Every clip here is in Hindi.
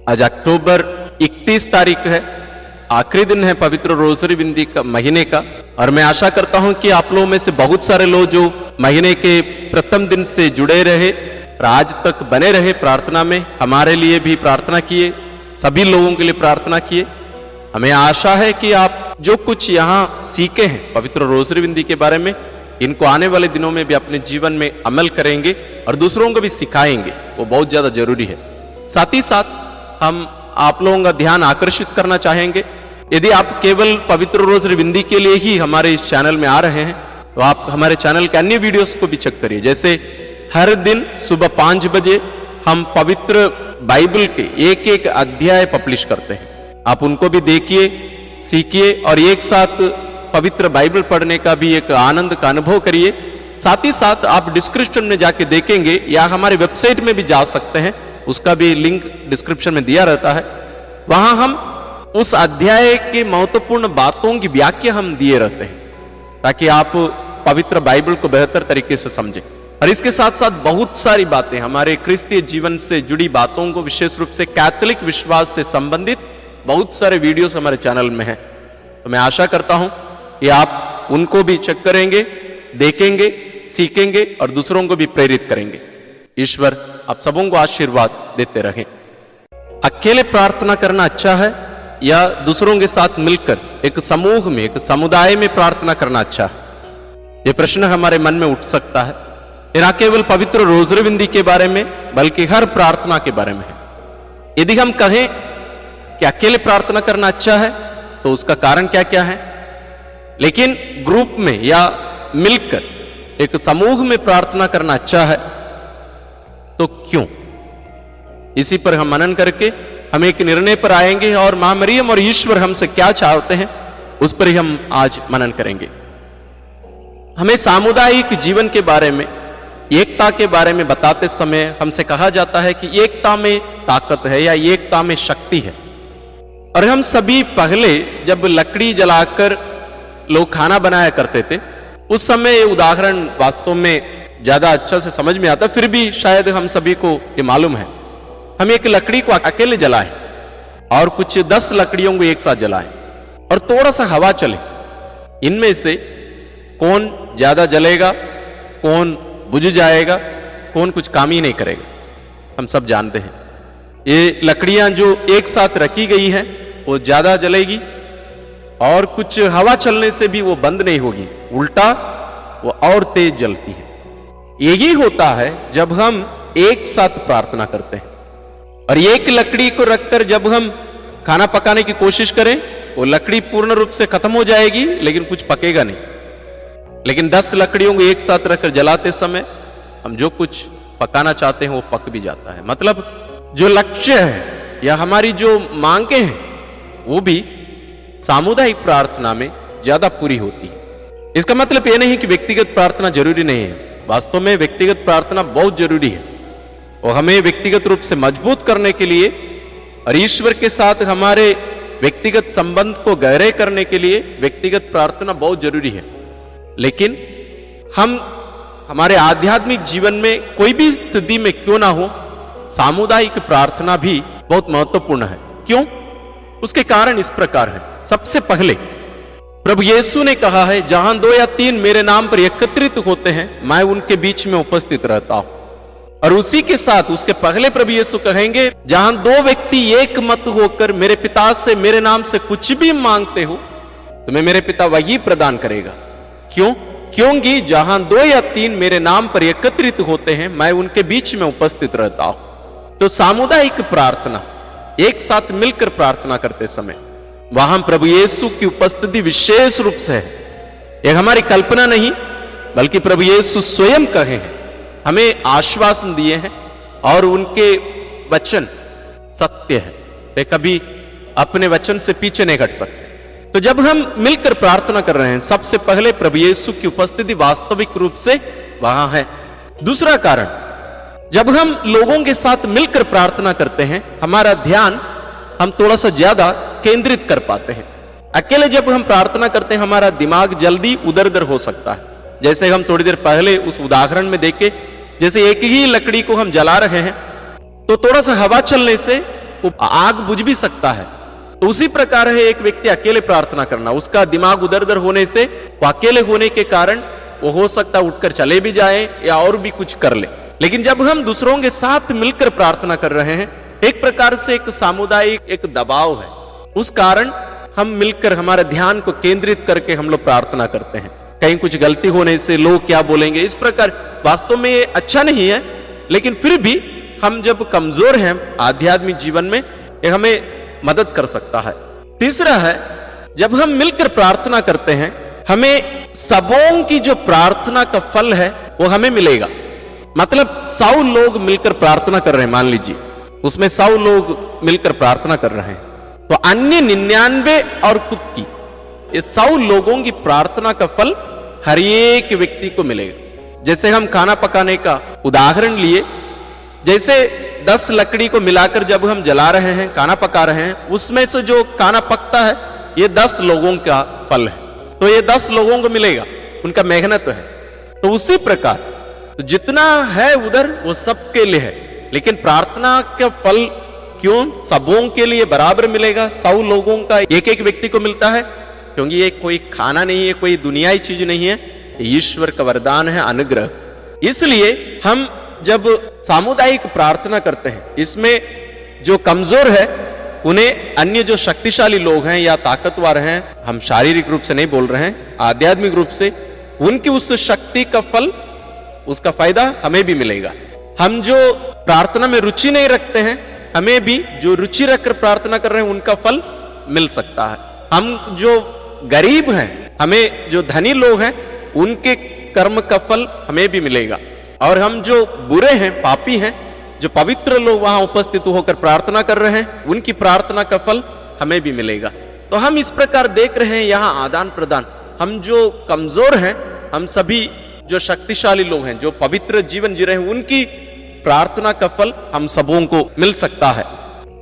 आज अक्टूबर 31 तारीख है, आखिरी दिन है पवित्र रोज़री बिंदी का महीने का। और मैं आशा करता हूं कि आप लोगों में से बहुत सारे लोग जो महीने के प्रथम दिन से जुड़े रहे और आज तक बने रहे प्रार्थना में, हमारे लिए भी प्रार्थना किए, सभी लोगों के लिए प्रार्थना किए। हमें आशा है कि आप जो कुछ यहाँ सीखे हैं पवित्र रोज़री बिंदी के बारे में, इनको आने वाले दिनों में भी अपने जीवन में अमल करेंगे और दूसरों को भी सिखाएंगे। वो बहुत ज्यादा जरूरी है। साथ ही साथ हम आप लोगों का ध्यान आकर्षित करना चाहेंगे, यदि आप केवल पवित्र रोज़री बिंदी के लिए ही हमारे इस चैनल में आ रहे हैं तो आप हमारे चैनल के अन्य वीडियोस को भी चेक करिए। जैसे हर दिन सुबह 5 बजे हम पवित्र बाइबल के एक एक अध्याय पब्लिश करते हैं। आप उनको भी देखिए, सीखिए और एक साथ पवित्र बाइबल पढ़ने का भी एक आनंद का अनुभव करिए। साथ ही साथ आप डिस्क्रिप्शन में जाके देखेंगे या हमारे वेबसाइट में भी जा सकते हैं, उसका भी लिंक डिस्क्रिप्शन में दिया रहता है। वहां हम उस अध्याय के महत्वपूर्ण बातों की व्याख्या हम दिए रहते हैं ताकि आप पवित्र बाइबल को बेहतर तरीके से समझें। और इसके साथ साथ बहुत सारी बातें हमारे क्रिस्तीय जीवन से जुड़ी बातों को, विशेष रूप से कैथोलिक विश्वास से संबंधित बहुत सारे वीडियोस हमारे चैनल में हैं। तो मैं आशा करता हूं कि आप उनको भी चेक करेंगे, देखेंगे, सीखेंगे और दूसरों को भी प्रेरित करेंगे। ईश्वर आप सबों को आशीर्वाद देते रहें। अकेले प्रार्थना करना अच्छा है या दूसरों के साथ मिलकर एक समूह में, एक समुदाय में प्रार्थना करना अच्छा है? यह प्रश्न हमारे मन में उठ सकता है। ये न केवल पवित्र रोज़री बिंदी के बारे में बल्कि हर प्रार्थना के बारे में है। यदि हम कहें कि अकेले प्रार्थना करना अच्छा है तो उसका कारण क्या क्या है, लेकिन ग्रुप में या मिलकर एक समूह में प्रार्थना करना अच्छा है तो क्यों? इसी पर हम मनन करके हम एक निर्णय पर आएंगे और मां मरियम और ईश्वर हमसे क्या चाहते हैं उस पर ही हम आज मनन करेंगे। हमें सामुदायिक जीवन के बारे में, एकता के बारे में बताते समय हमसे कहा जाता है कि एकता में ताकत है या एकता में शक्ति है। और हम सभी पहले जब लकड़ी जलाकर लोग खाना बनाया करते थे, उस समय ये उदाहरण वास्तव में ज्यादा अच्छा से समझ में आता, फिर भी शायद हम सभी को ये मालूम है। हम एक लकड़ी को अकेले जलाएं और कुछ 10 लकड़ियों को एक साथ जलाएं और थोड़ा सा हवा चले, इनमें से कौन ज्यादा जलेगा, कौन बुझ जाएगा, कौन कुछ काम ही नहीं करेगा, हम सब जानते हैं। ये लकड़ियां जो एक साथ रखी गई हैं वो ज्यादा जलेगी और कुछ हवा चलने से भी वो बंद नहीं होगी, उल्टा वो और तेज जलती है। यही होता है जब हम एक साथ प्रार्थना करते हैं। और एक लकड़ी को रखकर जब हम खाना पकाने की कोशिश करें, वो लकड़ी पूर्ण रूप से खत्म हो जाएगी लेकिन कुछ पकेगा नहीं। लेकिन 10 लकड़ियों को एक साथ रखकर जलाते समय हम जो कुछ पकाना चाहते हैं वो पक भी जाता है। मतलब जो लक्ष्य है या हमारी जो मांगे हैं वो भी सामुदायिक प्रार्थना में ज्यादा पूरी होती है। इसका मतलब यह नहीं कि व्यक्तिगत प्रार्थना जरूरी नहीं है। वास्तव में व्यक्तिगत प्रार्थना बहुत जरूरी है और हमें व्यक्तिगत रूप से मजबूत करने के लिए और ईश्वर के साथ हमारे व्यक्तिगत संबंध को गहरे करने के लिए व्यक्तिगत प्रार्थना बहुत जरूरी है। लेकिन हम हमारे आध्यात्मिक जीवन में कोई भी स्थिति में क्यों ना हो, सामुदायिक प्रार्थना भी बहुत महत्वपूर्ण है। क्यों? उसके कारण इस प्रकार है। सबसे पहले प्रभु यीशु ने कहा है, जहां 2 या 3 मेरे नाम पर एकत्रित होते हैं मैं उनके बीच में उपस्थित रहता हूं। और उसी के साथ उसके पहले प्रभु यीशु कहेंगे, जहां 2 व्यक्ति एक मत होकर मेरे पिता से मेरे नाम से कुछ भी मांगते हो तुम्हें मेरे पिता वही प्रदान करेगा। क्यों? क्योंकि जहां 2 या 3 मेरे नाम पर एकत्रित होते हैं मैं उनके बीच में उपस्थित रहता हूं। तो सामुदायिक प्रार्थना, एक साथ मिलकर प्रार्थना करते समय वहां प्रभु यीशु की उपस्थिति विशेष रूप से है। यह हमारी कल्पना नहीं बल्कि प्रभु यीशु स्वयं कहे हैं, हमें आश्वासन दिए हैं और उनके वचन सत्य है, वे कभी अपने वचन से पीछे नहीं हट सकते। तो जब हम मिलकर प्रार्थना कर रहे हैं, सबसे पहले प्रभु यीशु की उपस्थिति वास्तविक रूप से वहां है। दूसरा कारण, जब हम लोगों के साथ मिलकर प्रार्थना करते हैं हमारा ध्यान हम थोड़ा सा ज्यादा केंद्रित कर पाते हैं। अकेले जब हम प्रार्थना करते हैं हमारा दिमाग जल्दी उधर उधर हो सकता है। जैसे हम थोड़ी देर पहले उस उदाहरण में देखे, जैसे एक ही लकड़ी को हम जला रहे हैं तो थोड़ा सा हवा चलने से वो आग बुझ भी सकता है। तो उसी प्रकार है एक व्यक्ति अकेले प्रार्थना करना, उसका दिमाग उधर उधर होने से, वो अकेले होने के कारण वो हो सकता है उठकर चले भी जाए या और भी कुछ कर ले। लेकिन जब हम दूसरों के साथ मिलकर प्रार्थना कर रहे हैं, एक प्रकार से एक सामुदायिक एक दबाव है, उस कारण हम मिलकर हमारे ध्यान को केंद्रित करके हम लोग प्रार्थना करते हैं। कहीं कुछ गलती होने से लोग क्या बोलेंगे, इस प्रकार वास्तव में ये अच्छा नहीं है, लेकिन फिर भी हम जब कमजोर हैं आध्यात्मिक जीवन में, ये हमें मदद कर सकता है। तीसरा है, जब हम मिलकर प्रार्थना करते हैं, हमें सबों की जो प्रार्थना का फल है वो हमें मिलेगा। मतलब 100 लोग मिलकर प्रार्थना कर रहे हैं, मान लीजिए उसमें 100 लोग मिलकर प्रार्थना कर रहे हैं, तो अन्य 99 और खुद की, ये 100 लोगों की प्रार्थना का फल हर एक व्यक्ति को मिलेगा। जैसे हम खाना पकाने का उदाहरण लिए, जैसे 10 लकड़ी को मिलाकर जब हम जला रहे हैं, खाना पका रहे हैं, उसमें से जो खाना पकता है ये 10 लोगों का फल है, तो ये 10 लोगों को मिलेगा, उनका मेहनत है। तो उसी प्रकार तो जितना है उधर वो सबके लिए है, लेकिन प्रार्थना का फल क्यों सबों के लिए बराबर मिलेगा? 100 लोगों का एक एक व्यक्ति को मिलता है, क्योंकि ये कोई खाना नहीं है, कोई दुनियाई चीज नहीं है, ईश्वर का वरदान है, अनुग्रह। इसलिए हम जब सामुदायिक प्रार्थना करते हैं, इसमें जो कमजोर है उन्हें अन्य जो शक्तिशाली लोग हैं या ताकतवर हैं, हम शारीरिक रूप से नहीं बोल रहे हैं, आध्यात्मिक रूप से, उनकी उस शक्ति का फल, उसका फायदा हमें भी मिलेगा। हम जो प्रार्थना में रुचि नहीं रखते हैं, हमें भी जो रुचि रखकर प्रार्थना कर रहे हैं उनका फल मिल सकता है। हम जो गरीब हैं, हमें जो धनी लोग हैं, उनके कर्म का फल हमें भी मिलेगा। और हम जो बुरे हैं, पापी हैं, जो पवित्र लोग वहां उपस्थित होकर प्रार्थना कर रहे हैं, उनकी प्रार्थना का फल हमें भी मिलेगा। तो हम इस प्रकार देख रहे हैं यहाँ आदान प्रदान। हम जो कमजोर हैं, हम सभी जो शक्तिशाली लोग हैं, जो पवित्र जीवन जी रहे हैं, उनकी प्रार्थना का फल हम सबों को मिल सकता है।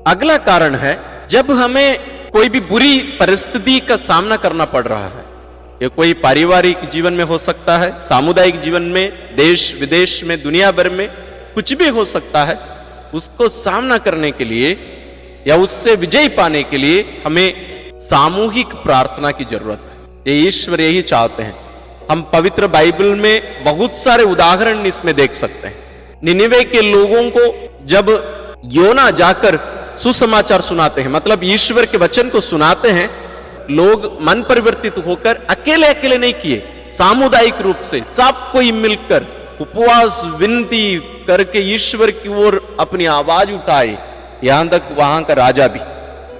अगला कारण है, जब हमें कोई भी बुरी परिस्थिति का सामना करना पड़ रहा है, ये कोई पारिवारिक जीवन में हो सकता है, सामुदायिक जीवन में, देश विदेश में, दुनिया भर में कुछ भी हो सकता है, उसको सामना करने के लिए या उससे विजय पाने के लिए हमें सामूहिक प्रार्थना की जरूरत है। ये ईश्वर यही चाहते हैं। हम पवित्र बाइबल में बहुत सारे उदाहरण इसमें देख सकते हैं। निनिवे के लोगों को जब योना जाकर सुसमाचार सुनाते हैं, मतलब ईश्वर के वचन को सुनाते हैं, लोग मन परिवर्तित होकर अकेले अकेले नहीं किए, सामुदायिक रूप से सब कोई मिलकर उपवास विनती करके ईश्वर की ओर अपनी आवाज उठाए, यहां तक वहां का राजा भी।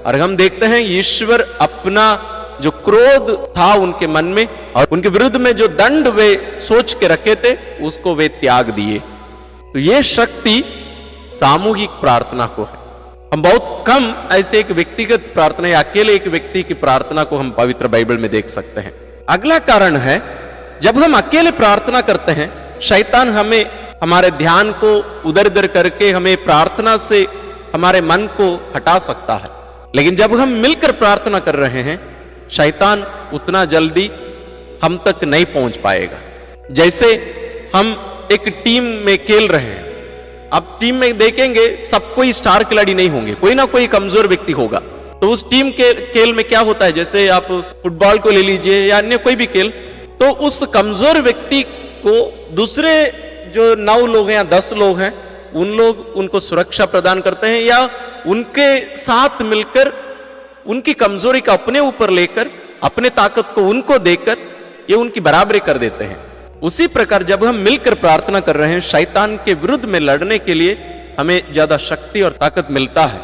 और हम देखते हैं ईश्वर अपना जो क्रोध था उनके मन में और उनके विरुद्ध में जो दंड वे सोच के रखे थे, उसको वे त्याग दिए। तो ये शक्ति सामूहिक प्रार्थना को है। हम बहुत कम ऐसे एक व्यक्तिगत प्रार्थना या अकेले एक व्यक्ति की प्रार्थना को हम पवित्र बाइबल में देख सकते हैं। अगला कारण है, जब हम अकेले प्रार्थना करते हैं, शैतान हमें हमारे ध्यान को उधर उधर करके हमें प्रार्थना से हमारे मन को हटा सकता है। लेकिन जब हम मिलकर प्रार्थना कर रहे हैं, शैतान उतना जल्दी हम तक नहीं पहुंच पाएगा। जैसे हम एक टीम में खेल रहे हैं, अब टीम में देखेंगे सब कोई स्टार खिलाड़ी नहीं होंगे, कोई ना कोई कमजोर व्यक्ति होगा। तो उस टीम के खेल में क्या होता है, जैसे आप फुटबॉल को ले लीजिए या अन्य कोई भी खेल, तो उस कमजोर व्यक्ति को दूसरे जो 9 लोग हैं या 10 लोग हैं, उन लोग उनको सुरक्षा प्रदान करते हैं या उनके साथ मिलकर उनकी कमजोरी का अपने ऊपर लेकर अपने ताकत को उनको देकर ये उनकी बराबरी कर देते हैं। उसी प्रकार जब हम मिलकर प्रार्थना कर रहे हैं, शैतान के विरुद्ध में लड़ने के लिए हमें ज्यादा शक्ति और ताकत मिलता है।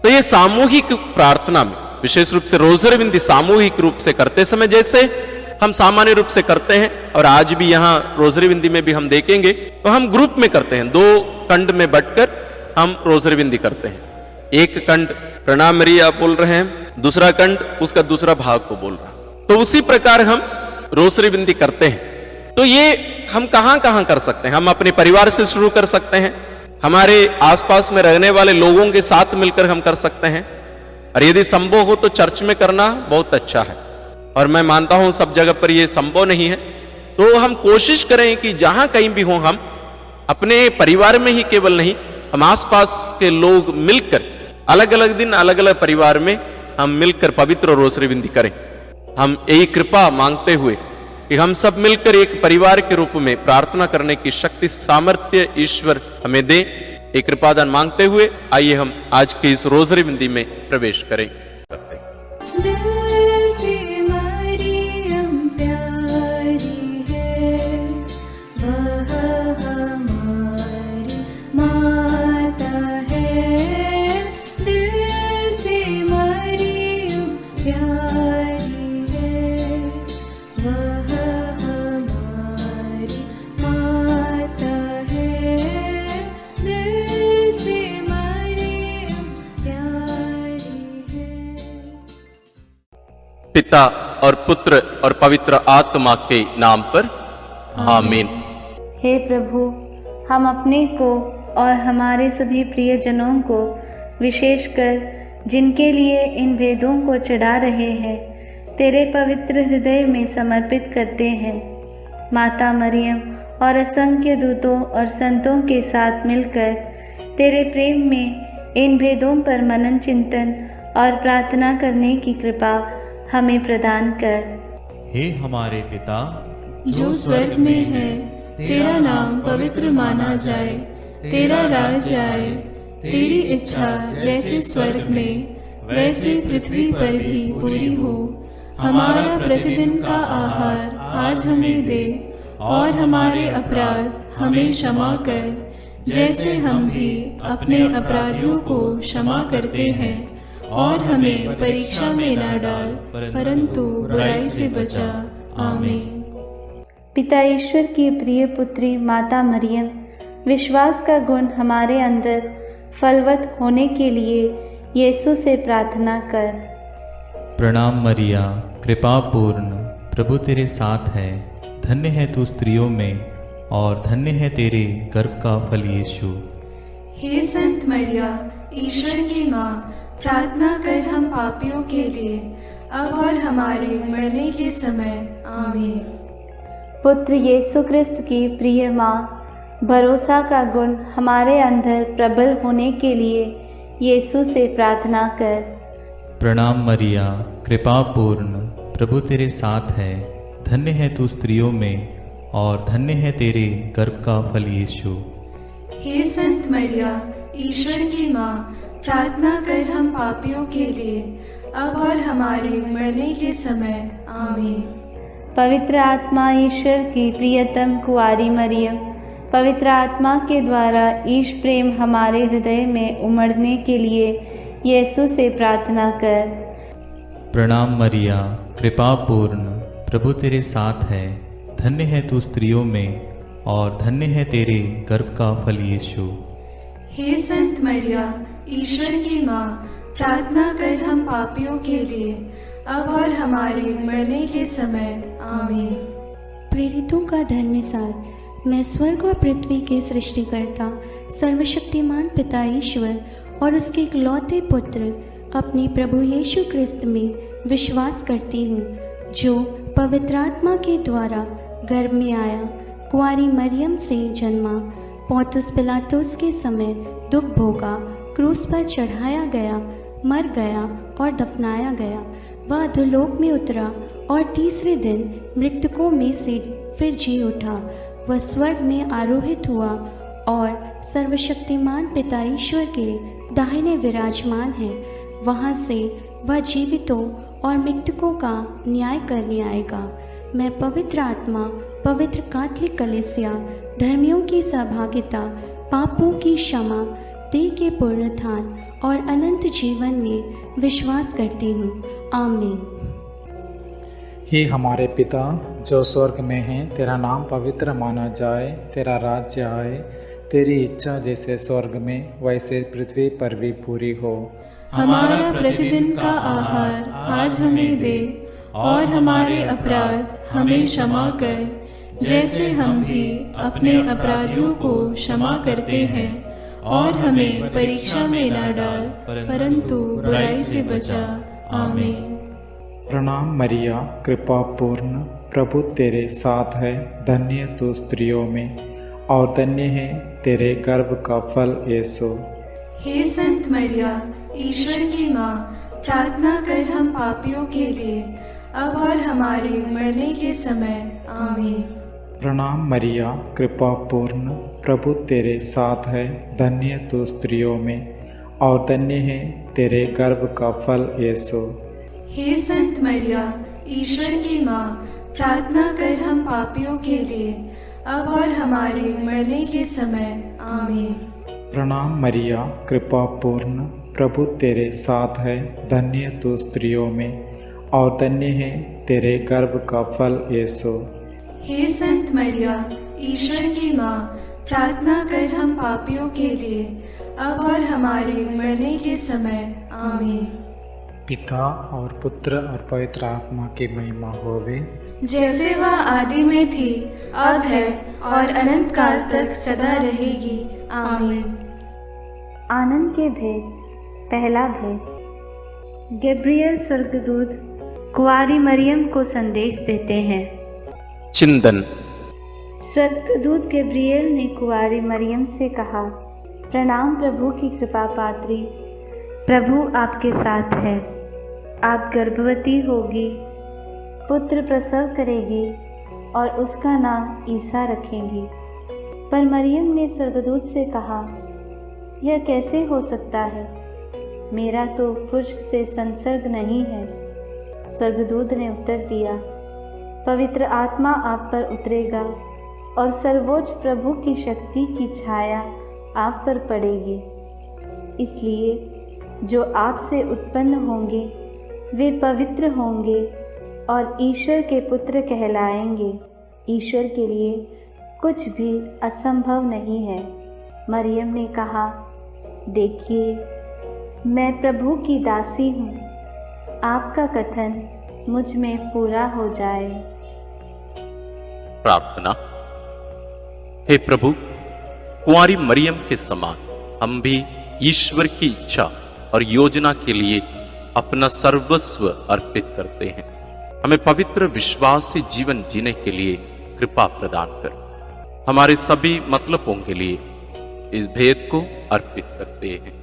तो ये सामूहिक प्रार्थना में, विशेष रूप से रोजरी विनती सामूहिक रूप से करते समय जैसे हम सामान्य रूप से करते हैं, और आज भी यहाँ रोजरी विनती में भी हम देखेंगे, तो हम ग्रुप में करते हैं, 2 खंड में बंटकर हम रोजरी विनती करते हैं। एक खंड प्रणाम मरिया बोल रहे हैं, दूसरा खंड उसका दूसरा भाग को बोल रहा है। तो उसी प्रकार हम रोजरी विनती करते हैं। तो ये हम कहां कहां कर सकते हैं? हम अपने परिवार से शुरू कर सकते हैं, हमारे आसपास में रहने वाले लोगों के साथ मिलकर हम कर सकते हैं, और यदि संभव हो तो चर्च में करना बहुत अच्छा है। और मैं मानता हूं सब जगह पर यह संभव नहीं है, तो हम कोशिश करें कि जहां कहीं भी हो, हम अपने परिवार में ही केवल नहीं, हम आसपास के लोग मिलकर अलग अलग दिन अलग अलग परिवार में हम मिलकर पवित्र रोसरी विंदी करें। हम यही कृपा मांगते हुए कि हम सब मिलकर एक परिवार के रूप में प्रार्थना करने की शक्ति सामर्थ्य ईश्वर हमें दे, एक कृपादान मांगते हुए आइए हम आज के इस रोसरी विंदी में प्रवेश करें। पिता और पुत्र और पवित्र आत्मा के नाम पर आमीन। हे प्रभु, हम अपने को और हमारे सभी प्रियजनों को, विशेषकर जिनके लिए इन वेदों को चढ़ा रहे हैं, तेरे पवित्र हृदय में समर्पित करते हैं। माता मरियम और असंख्य दूतों और संतों के साथ मिलकर तेरे प्रेम में इन भेदों पर मनन चिंतन और प्रार्थना करने की कृपा हमें प्रदान कर। हे हमारे पिता जो स्वर्ग में है, तेरा नाम पवित्र माना जाए, तेरा राज्य आए, तेरी इच्छा जैसे स्वर्ग में वैसे पृथ्वी पर भी पूरी हो। हमारा प्रतिदिन का आहार आज हमें दे, और हमारे अपराध हमें क्षमा कर, जैसे हम भी अपने अपराधियों को क्षमा करते हैं, और हमें परीक्षा में न डाल, परंतु बुराई से बचा। आमीन। पिता ईश्वर की प्रिय पुत्री माता मरियम, विश्वास का गुण हमारे अंदर फलवत होने के लिए यीशु से प्रार्थना कर। प्रणाम मरिया, कृपा पूर्ण, प्रभु तेरे साथ है। धन्य है तू स्त्रियों में, और धन्य है तेरे गर्भ का फल यीशु। हे संत मरिया, ईश्वर की माँ, प्रार्थना कर हम पापियों के लिए, अब और हमारे मरने के समय। आमीन। पुत्र यीशु क्रिस्त की प्रिय माँ, भरोसा का गुण हमारे अंदर प्रबल होने के लिए यीशु से प्रार्थना कर। प्रणाम मरिया, कृपा पूर्ण, प्रभु तेरे साथ है। धन्य है तू स्त्रियों में, और धन्य है तेरे गर्भ का फल यीशु। हे संत मरिया, ईश्वर की माँ, प्रार्थना कर हम पापियों के लिए, अब और हमारे मरने के समय। आमीन। पवित्र आत्मा ईश्वर की प्रियतम कुआरी मरियम, पवित्र आत्मा के द्वारा ईश प्रेम हमारे हृदय में उमड़ने के लिए यीशु से प्रार्थना कर। प्रणाम मरिया, कृपा पूर्ण, प्रभु तेरे साथ है। धन्य है तू स्त्रियों में, और धन्य है तेरे गर्भ का फल यीशु। हे संत मरिया, ईश्वर की माँ, प्रार्थना कर हम पापियों के लिए, अब और हमारे मरने के समय। आमीन। प्रेरितों का धर्मसार। मैं स्वर्ग और पृथ्वी के सृष्टिकर्ता सर्वशक्तिमान पिता ईश्वर और उसके इकलौते पुत्र अपने प्रभु यीशु क्रिस्त में विश्वास करती हूँ, जो पवित्र आत्मा के द्वारा गर्भ में आया, कुंवारी मरियम से जन्मा, पौंतुस पिलातुस के समय दुख भोगा, क्रूस पर चढ़ाया गया, मर गया और दफनाया गया। वह अधोलोक में उतरा और तीसरे दिन मृतकों में से फिर जी उठा। वह स्वर्ग में आरोहित हुआ और सर्वशक्तिमान पिता ईश्वर के दाहिने विराजमान है। वहाँ से वह जीवितों और मृतकों का न्याय करने आएगा। मैं पवित्र आत्मा, पवित्र कैथोलिक कलीसिया, धर्मियों की सहभागिता, पापों की क्षमा, देह के पुनरुत्थान और अनंत जीवन में विश्वास करती हूँ। आमीन। हे हमारे पिता जो स्वर्ग में है, तेरा नाम पवित्र माना जाए, तेरा राज्य आए, तेरी इच्छा जैसे स्वर्ग में वैसे पृथ्वी पर भी पूरी हो। हमारा प्रतिदिन का आहार आज हमें दे, और हमारे अपराध हमें क्षमा कर, जैसे हम भी अपने अपराधियों को क्षमा करते हैं, और हमें परीक्षा में न डाल, परंतु बुराई से बचा। आमीन। प्रणाम मरिया, कृपा पूर्ण, प्रभु तेरे साथ है। धन्य तू स्त्रियों में, और धन्य है तेरे गर्भ का फल यीशु। हे संत मरिया, ईश्वर की माँ, प्रार्थना कर हम पापियों के लिए, अब और हमारे मरने के समय। आमीन। प्रणाम मरिया, कृपा पूर्ण, प्रभु तेरे साथ है। धन्य तू स्त्रियों में और धन्य है तेरे गर्भ का फल यीशु। हे संत मरिया, ईश्वर की माँ, प्रार्थना कर हम पापियों के लिए, अब और हमारे मरने के समय। आमीन। प्रणाम मरिया, कृपा पूर्ण, प्रभु तेरे साथ है। धन्य तू स्त्रियों में और धन्य है तेरे गर्भ का फल यीशु। हे संत मरिया, ईश्वर की माँ, प्रार्थना कर हम पापियों के लिए, अब और हमारे मरने के समय। आमीन। पिता और पुत्र और पवित्र आत्मा की महिमा होवे, जैसे वह आदि में थी, अब है और अनंत काल तक सदा रहेगी। आमीन। आनंद के भेद। पहला भेद। गैब्रियल स्वर्गदूत कुंवारी मरियम को संदेश देते हैं। चिंतन। स्वर्गदूत गैब्रियल ने कुंवारी मरियम से कहा, प्रणाम प्रभु की कृपा पात्री, प्रभु आपके साथ है। आप गर्भवती होगी, पुत्र प्रसव करेगी और उसका नाम ईसा रखेंगी। पर मरियम ने स्वर्गदूत से कहा, यह कैसे हो सकता है? मेरा तो पुरुष से संसर्ग नहीं है। स्वर्गदूत ने उत्तर दिया, पवित्र आत्मा आप पर उतरेगा और सर्वोच्च प्रभु की शक्ति की छाया आप पर पड़ेगी। इसलिए जो आपसे उत्पन्न होंगे वे पवित्र होंगे और ईश्वर के पुत्र कहलाएंगे। ईश्वर के लिए कुछ भी असंभव नहीं है। मरियम ने कहा, देखिए, मैं प्रभु की दासी हूँ, आपका कथन मुझ में पूरा हो जाए। प्रार्थना। हे प्रभु, कुंवारी मरियम के समान हम भी ईश्वर की इच्छा और योजना के लिए अपना सर्वस्व अर्पित करते हैं। हमें पवित्र विश्वास से जीवन जीने के लिए कृपा प्रदान कर। हमारे सभी मतलबों के लिए इस भेद को अर्पित करते हैं।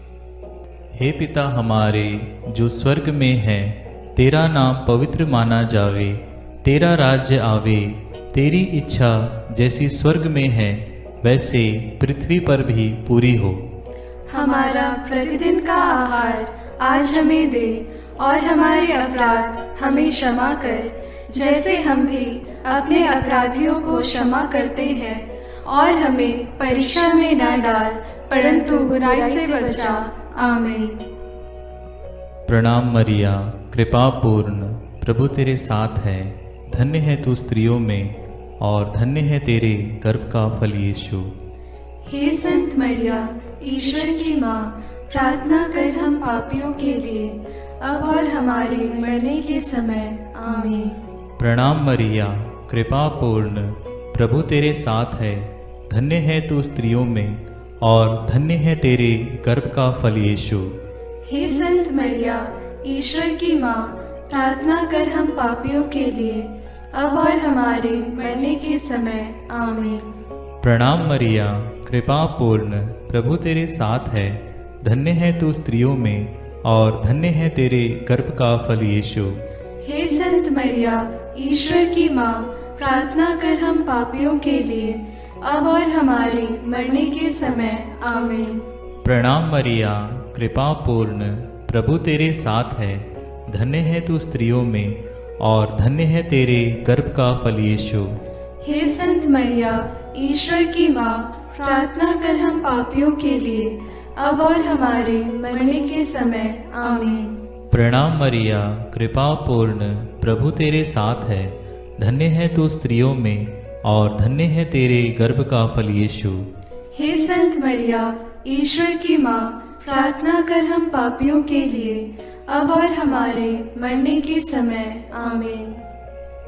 हे पिता हमारे जो स्वर्ग में है, तेरा नाम पवित्र माना जावे, तेरा राज्य आवे, तेरी इच्छा जैसी स्वर्ग में है वैसे पृथ्वी पर भी पूरी हो। हमारा प्रतिदिन का आहार आज हमें दे और हमारे अपराध हमें क्षमा कर, जैसे हम भी अपने अपराधियों को क्षमा करते हैं, और हमें परीक्षा में न डाल, परंतु बुराई से बचा। आमीन। प्रणाम मरिया, कृपा पूर्ण, प्रभु तेरे साथ है। धन्य है तू स्त्रियों में और धन्य है तेरे गर्भ का फल यीशु। हे संत मरिया, ईश्वर की माँ, प्रार्थना कर हम पापियों के लिए, अब और हमारे मरने के समय। आमीन। प्रणाम मरिया, कृपा पूर्ण, प्रभु तेरे साथ है। धन्य है तू स्त्रियों में और धन्य है तेरे गर्भ का फल यीशु। हे संत मरिया, ईश्वर की माँ, प्रार्थना कर हम पापियों के लिए, अब और हमारे मरने के समय। आमीन। प्रणाम मरिया, कृपा पूर्ण, प्रभु तेरे साथ है। धन्य है तू स्त्रियों में और धन्य है तेरे गर्भ का फल यीशु। हे संत मरिया, ईश्वर की माँ, प्रार्थना कर हम पापियों के लिए, अब और हमारे मरने के समय। आमीन। प्रणाम मरिया, कृपा पूर्ण, प्रभु तेरे साथ है। धन्य है तू स्त्रियों में और धन्य है तेरे गर्भ का फल यीशु। हे संत मरिया, ईश्वर की माँ, प्रार्थना कर हम पापियों के लिए, अब और हमारे मरने के समय। आमीन। प्रणाम मरिया, कृपा पूर्ण, प्रभु तेरे साथ है। धन्य है तू स्त्रियों में और धन्य है तेरे गर्भ का फल यीशु। हे संत मरिया, ईश्वर की माँ, प्रार्थना कर हम पापियों के लिए, अब और हमारे मरने के समय। आमीन।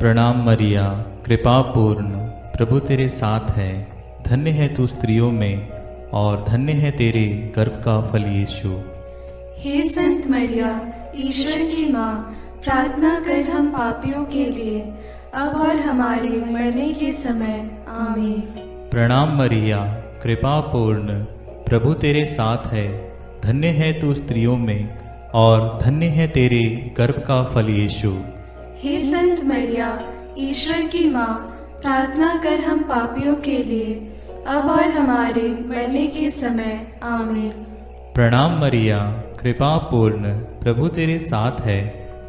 प्रणाम मरिया, कृपा पूर्ण, प्रभु तेरे साथ है। धन्य है तू स्त्रियों में और धन्य है तेरे गर्भ का फल यीशु। हे संत मरिया, ईश्वर की माँ, प्रार्थना कर हम पापियों के लिए, अब और हमारे मरने के समय। आमीन। प्रणाम मरिया, कृपा पूर्ण, प्रभु तेरे साथ है। धन्य है तू स्त्रियों में और धन्य है तेरे गर्भ का फल यीशु। हे संत मरिया, ईश्वर की माँ, प्रार्थना कर हम पापियों के लिए, अब और हमारे मरने के समय। आमीन। प्रणाम मरिया, कृपा पूर्ण, प्रभु तेरे साथ है।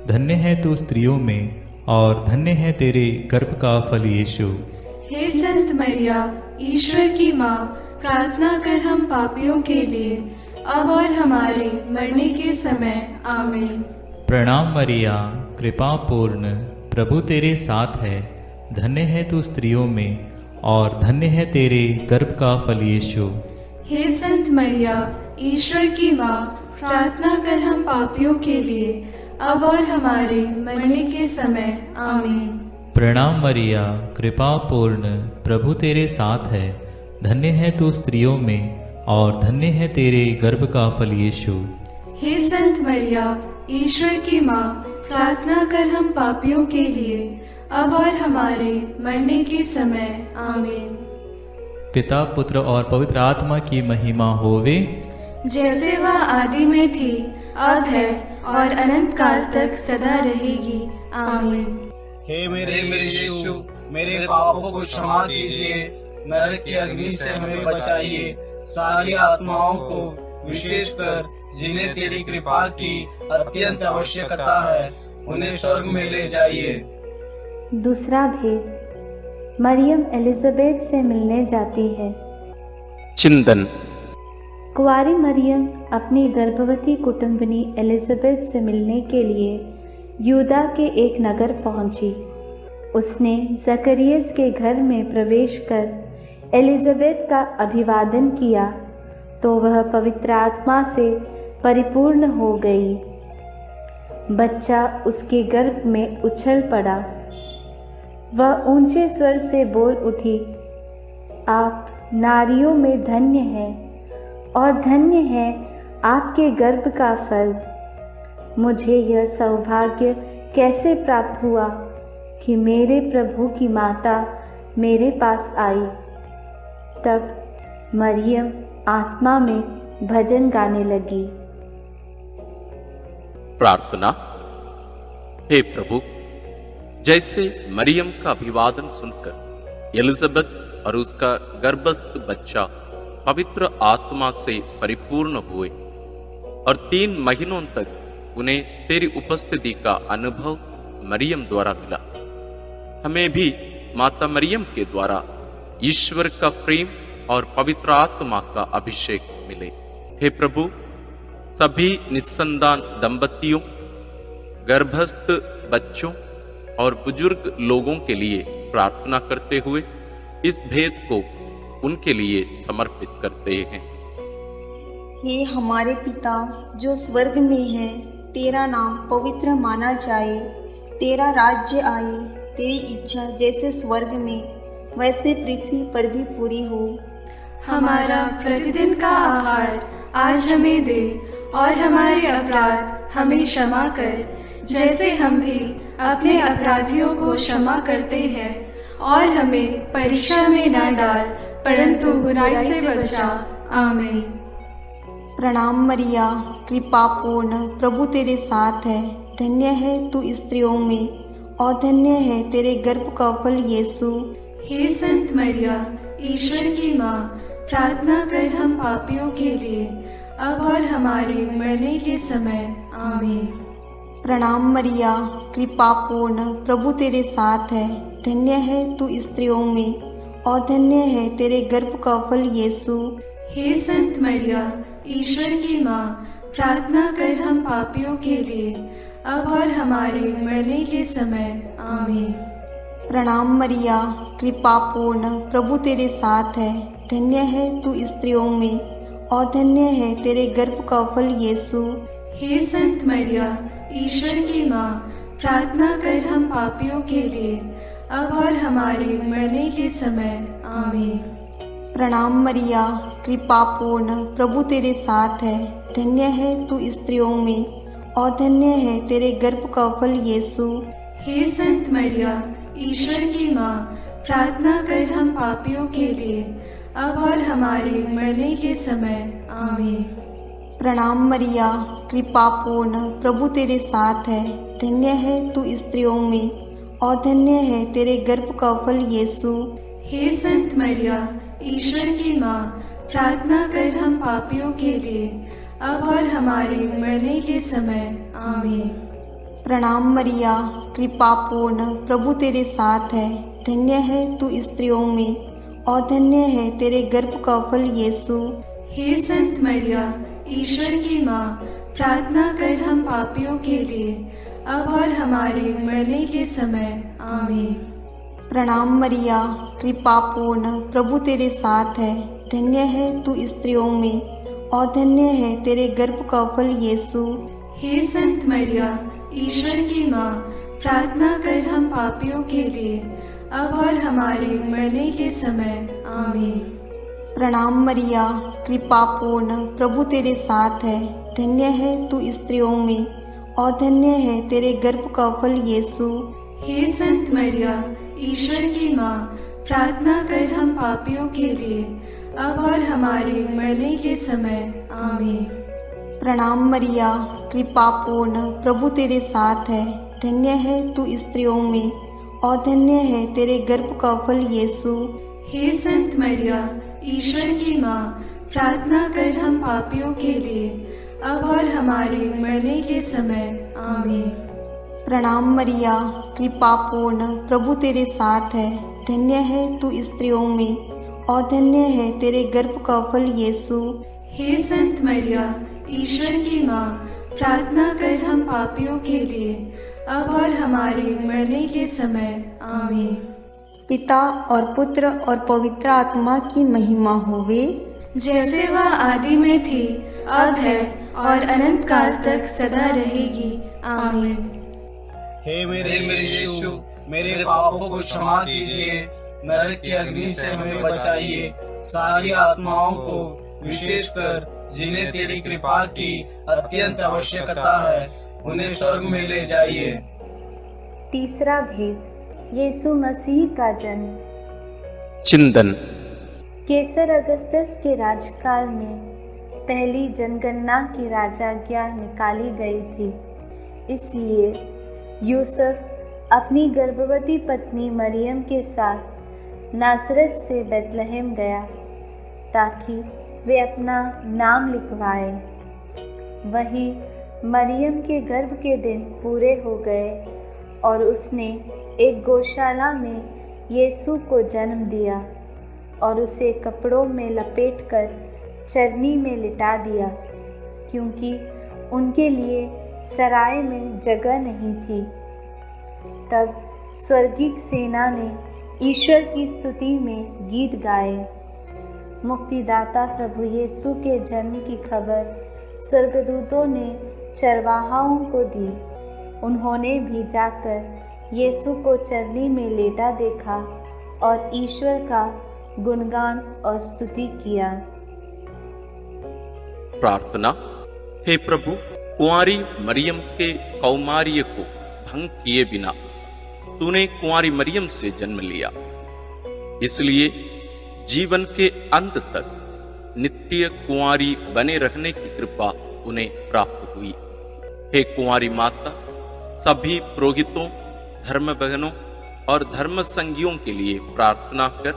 धन्य है तू स्त्रियों में और धन्य है तेरे गर्भ का फल यीशु। हे संत मरिया, ईश्वर की माँ, प्रार्थना कर हम पापियों के लिए, अब और हमारे मरने के समय। आमीन। प्रणाम मरिया, कृपा पूर्ण, प्रभु तेरे साथ है। धन्य है तू स्त्रियों में और धन्य है तेरे गर्भ का फल यीशु। हे संत मरिया, ईश्वर की माँ, प्रार्थना कर हम पापियों के लिए, अब और हमारे मरने के समय। आमीन। प्रणाम मरिया, कृपा पूर्ण, प्रभु तेरे साथ है। धन्य है तू स्त्रियों में और धन्य है तेरे गर्भ का फल यीशु। हे संत मरिया, ईश्वर की माँ, प्रार्थना कर हम पापियों के लिए, अब और हमारे मरने के समय। आमीन। पिता, पुत्र और पवित्र आत्मा की महिमा होवे, जैसे वह आदि में थी, अब है और अनंत काल तक सदा रहेगी। आमीन। हे मेरे यीशु, मेरे पापों को क्षमा कीजिए, नरक की अग्नि से हमें बचाइए, सारी आत्माओं को, विशेषकर जिन्हें तेरी कृपा की अत्यंत आवश्यकता है, उन्हें स्वर्ग में ले जाइए। दूसरा भेद, मरियम एलिजाबेथ से मिलने जाती है। चिंतन। कुंवारी मरियम अपनी गर्भवती कुटुंबनी एलिजाबेथ से मिलने के लिए यूदा के एक नगर पहुंची। उसने जकरियस के घर में प्रवेश कर एलिजाबेथ का अभिवादन किया तो वह पवित्र आत्मा से परिपूर्ण हो गई। बच्चा उसके गर्भ में उछल पड़ा। वह ऊंचे स्वर से बोल उठी, आप नारियों में धन्य हैं और धन्य है आपके गर्भ का फल। मुझे यह सौभाग्य कैसे प्राप्त हुआ कि मेरे प्रभु की माता मेरे पास आई। तब मरियम आत्मा में भजन गाने लगी। प्रार्थना। हे प्रभु, जैसे मरियम का अभिवादन सुनकर एलिजाबेथ और उसका गर्भस्थ बच्चा पवित्र आत्मा से परिपूर्ण हुए और 3 महीनों तक उन्हें तेरी उपस्थिति का अनुभव मरियम द्वारा मिला, हमें भी माता मरियम के द्वारा ईश्वर का प्रेम और पवित्र आत्मा का अभिषेक मिले। हे प्रभु, सभी निस्संतान दंपतियों, गर्भस्थ बच्चों और बुजुर्ग लोगों के लिए प्रार्थना करते हुए इस भेद को उनके लिए समर्पित करते हैं। हे हमारे पिता जो स्वर्ग में है, तेरा नाम पवित्र माना जाए, तेरा राज्य आए, तेरी इच्छा जैसे स्वर्ग में वैसे पृथ्वी पर भी पूरी हो। हमारा प्रतिदिन का आहार आज हमें दे और हमारे अपराध हमें क्षमा कर, जैसे हम भी अपने अपराधियों को क्षमा करते हैं, और हमें परीक्षा में न डाल परंतु बुराई से बचा। आमीन। प्रणाम मरिया, कृपा पूर्ण, प्रभु तेरे साथ है। धन्य है तू स्त्रियों में और धन्य है तेरे गर्भ का फल यीशु। हे संत मरिया, ईश्वर की माँ, प्रार्थना कर हम पापियों के लिए, अब और हमारे मरने के समय। आमीन। प्रणाम मरिया, कृपा पूर्ण, प्रभु तेरे साथ है। धन्य है तू स्त्रियों में और धन्य है तेरे गर्भ का फल यीशु। हे संत मरिया, ईश्वर की माँ, प्रार्थना कर हम पापियों के लिए, अब और हमारे मरने के समय। आमीन। प्रणाम मरिया, कृपा पूर्ण, प्रभु तेरे साथ है। धन्य है तू स्त्रियों में और धन्य है तेरे गर्भ का फल यीशु। हे संत मरिया, ईश्वर की माँ, प्रार्थना कर हम पापियों के लिए, अब और हमारे मरने के समय। आमीन। प्रणाम मरिया, कृपा पूर्ण, प्रभु तेरे साथ है। धन्य है तू स्त्रियों में और धन्य है तेरे गर्भ का फल यीशु। हे संत मरिया, ईश्वर की माँ, प्रार्थना कर हम पापियों के लिए, अब और हमारे मरने के समय। आमीन। प्रणाम मरिया, कृपा पूर्ण, प्रभु तेरे साथ है। धन्य है तू स्त्रियों में और धन्य है तेरे गर्भ का फल यीशु। हे संत मरिया, ईश्वर की माँ, प्रार्थना कर हम पापियों के लिए, अब और हमारे मरने के समय। आमीन। प्रणाम मरिया, कृपा पूर्ण, प्रभु तेरे साथ है। धन्य है तू स्त्रियों में और धन्य है तेरे गर्भ का फल यीशु। हे संत मरिया, ईश्वर की माँ, प्रार्थना कर हम पापियों के लिए, अब और हमारे मरने के समय। आमीन। प्रणाम मरिया, कृपा पूर्ण, प्रभु तेरे साथ है। धन्य है तू स्त्रियों में और धन्य है तेरे गर्भ का फल यीशु। हे संत मरिया, ईश्वर की माँ, प्रार्थना कर हम पापियों के लिए, अब और हमारे मरने के समय। आमीन। प्रणाम मरिया, कृपा पूर्ण, प्रभु तेरे साथ है। धन्य है तू स्त्रियों में और धन्य है तेरे गर्भ का फल यीशु। हे संत मरिया, ईश्वर की माँ, प्रार्थना कर हम पापियों के लिए, अब और हमारे मरने के समय। आमीन। प्रणाम मरिया, कृपा पूर्ण, प्रभु तेरे साथ है। धन्य है तू स्त्रियों में और धन्य है तेरे गर्भ का फल यीशु। हे संत मरिया, ईश्वर की माँ, प्रार्थना कर हम पापियों के लिए, अब और हमारे मरने के समय। आमीन। प्रणाम मरिया, कृपा पूर्ण, प्रभु तेरे साथ है। धन्य है तू स्त्रियों में और धन्य है तेरे गर्भ का फल यीशु। हे संत मरिया, ईश्वर की माँ, प्रार्थना कर हम पापियों के लिए, अब और हमारे मरने के समय। आमीन। पिता और पुत्र और पवित्र आत्मा की महिमा होवे, जैसे वह आदि में थी, अब है और अनंत काल तक सदा रहेगी। आमीन। हे मेरे यीशु, मेरे पापों को क्षमा कीजिए, नरक की अग्नि से हमें बचाइए, सारी आत्माओं को, विशेषकर जिन्हें तेरी कृपा की अत्यंत आवश्यकता है, उन्हें स्वर्ग में ले जाइए। तीसरा भेद, यीशु मसीह का जन्म। चिंतन। केसर अगस्तस के राजकाल में पहली जनगणना की राजाज्ञा निकाली गई थी। इसलिए यूसुफ अपनी गर्भवती पत्नी मरियम के साथ नासरत से बेतलहम गया ताकि वे अपना नाम लिखवाए। वहीं मरियम के गर्भ के दिन पूरे हो गए और उसने एक गौशाला में यीशु को जन्म दिया और उसे कपड़ों में लपेटकर चरनी में लिटा दिया, क्योंकि उनके लिए सराय में जगह नहीं थी। तब स्वर्गीय सेना ने ईश्वर की स्तुति में गीत गाए। मुक्तिदाता प्रभु यीशु के जन्म की खबर स्वर्गदूतों ने चरवाहाओं को दी। उन्होंने भी जाकर यीशु को चरनी में लेटा देखा और ईश्वर का गुणगान और स्तुति किया। प्रार्थना। हे प्रभु, कुंवारी मरियम के कौमार्य को भंग किए बिना तूने कुंवारी मरियम से जन्म लिया, इसलिए जीवन के अंत तक नित्य कुंवारी बने रहने की कृपा उन्हें प्राप्त हुई। हे कुंवारी माता, सभी पुरोहितों, धर्म बहनों और धर्म संगियों के लिए प्रार्थना कर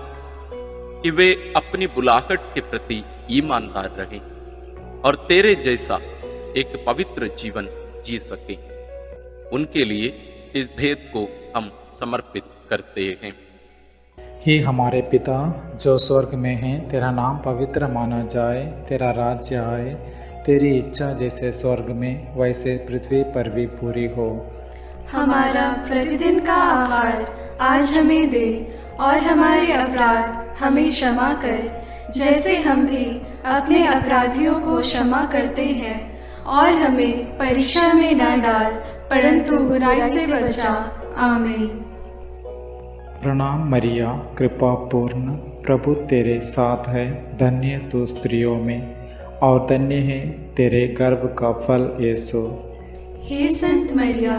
कि वे अपनी बुलाहट के प्रति ईमानदार रहें और तेरे जैसा एक पवित्र जीवन जी सके। उनके लिए इस भेद को हम समर्पित करते हैं। हे हमारे पिता जो स्वर्ग में है, तेरा नाम पवित्र माना जाए, तेरा राज्य आए, तेरी इच्छा जैसे स्वर्ग में वैसे पृथ्वी पर भी पूरी हो। हमारा प्रतिदिन का आहार आज हमें दे और हमारे अपराध हमें क्षमा कर, जैसे हम भी अपने अपराधियों को क्षमा करते हैं, और हमें परीक्षा में न डाल परंतु बुराई से बचा। आमीन। प्रणाम मरिया, कृपा पूर्ण, प्रभु तेरे साथ है। धन्य तू स्त्रियों में और धन्य है तेरे गर्भ का फल यीशु। हे संत मरिया,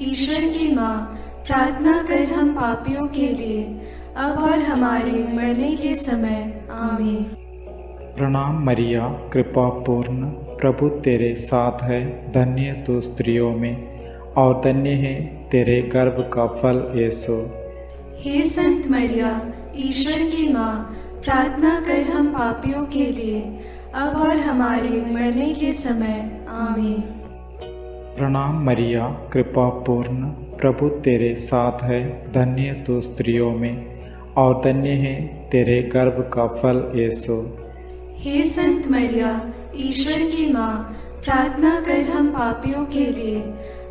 ईश्वर की माँ, प्रार्थना कर हम पापियों के लिए, अब और हमारे मरने के समय। आमीन। प्रणाम मरिया, कृपा पूर्ण, प्रभु तेरे साथ है, धन्य तू स्त्रियों में और धन्य है तेरे गर्भ का फल यीशु। हे संत मरिया, ईश्वर की माँ, प्रार्थना कर हम पापियों के लिए, अब और हमारे मरने के समय। आमीन। प्रणाम मरिया, कृपा पूर्ण, प्रभु तेरे साथ है, धन्य तू स्त्रियों में और धन्य है तेरे गर्भ का फल यीशु। हे संत मरिया, ईश्वर की माँ, प्रार्थना कर हम पापियों के लिए,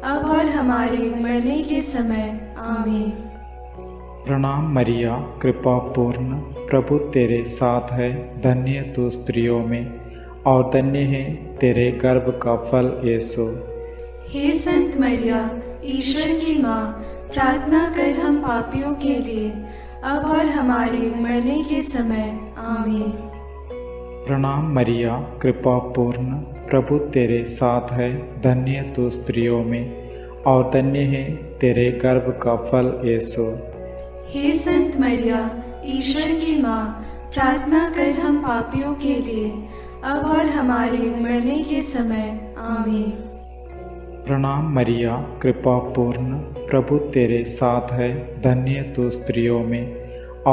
अब और हमारे मरने के समय। आमीन। प्रणाम मरिया, कृपा पूर्ण, प्रभु तेरे साथ है, धन्य तू स्त्रियों में और धन्य है तेरे गर्भ का फल यीशु। हे संत मरिया, ईश्वर की माँ, प्रार्थना कर हम पापियों के लिए, अब और हमारे मरने के समय। आमीन। प्रणाम मरिया, कृपा पूर्ण, प्रभु तेरे साथ है, धन्य तू स्त्रियों में और धन्य है तेरे गर्भ का फल यीशु। हे संत मरिया, ईश्वर की माँ, प्रार्थना कर हम पापियों के लिए, अब और हमारे मरने के समय। आमीन। प्रणाम मरिया, कृपा पूर्ण, प्रभु तेरे साथ है, धन्य तू स्त्रियों में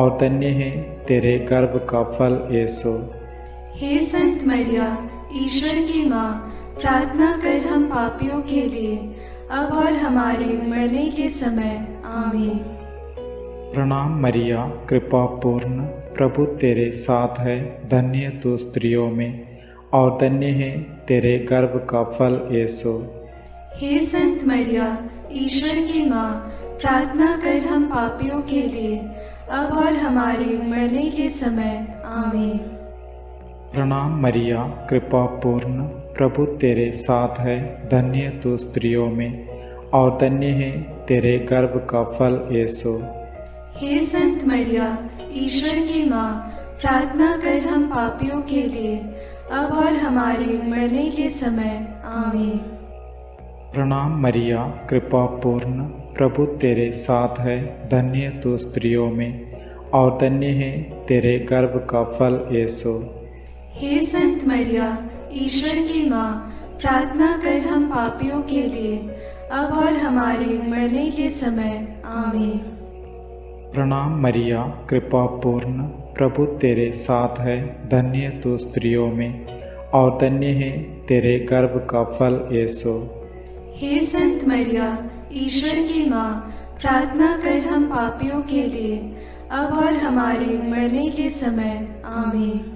और धन्य है तेरे गर्भ का फल यीशु। हे संत मरिया, ईश्वर की माँ, प्रार्थना कर हम पापियों के लिए, अब और हमारे मरने के समय। आमीन। प्रणाम मरिया, कृपा पूर्ण, प्रभु तेरे साथ है, धन्य तू स्त्रियों में और धन्य है तेरे गर्भ का फल यीशु। हे संत मरिया, ईश्वर की माँ, प्रार्थना कर हम पापियों के लिए, अब और हमारे मरने के समय। आमीन। प्रणाम मरिया, कृपा पूर्ण, प्रभु तेरे साथ है, धन्य तू स्त्रियों में और धन्य है तेरे गर्भ का फल यीशु। हे संत मरिया, ईश्वर की माँ, प्रार्थना कर हम पापियों के लिए, अब और हमारे मरने के समय। आमीन। प्रणाम मरिया, कृपा पूर्ण, प्रभु तेरे साथ है, धन्य तू स्त्रियों में और धन्य है तेरे गर्भ का फल यीशु। हे संत मरिया, ईश्वर की माँ, प्रार्थना कर हम पापियों के लिए, अब और हमारे मरने के समय। आमीन। प्रणाम मरिया, कृपा पूर्ण, प्रभु तेरे साथ है, धन्य तू स्त्रियों में और धन्य है तेरे गर्भ का फल यीशु। हे संत मरिया, ईश्वर की माँ, प्रार्थना कर हम पापियों के लिए, अब और हमारे मरने के समय। आमीन।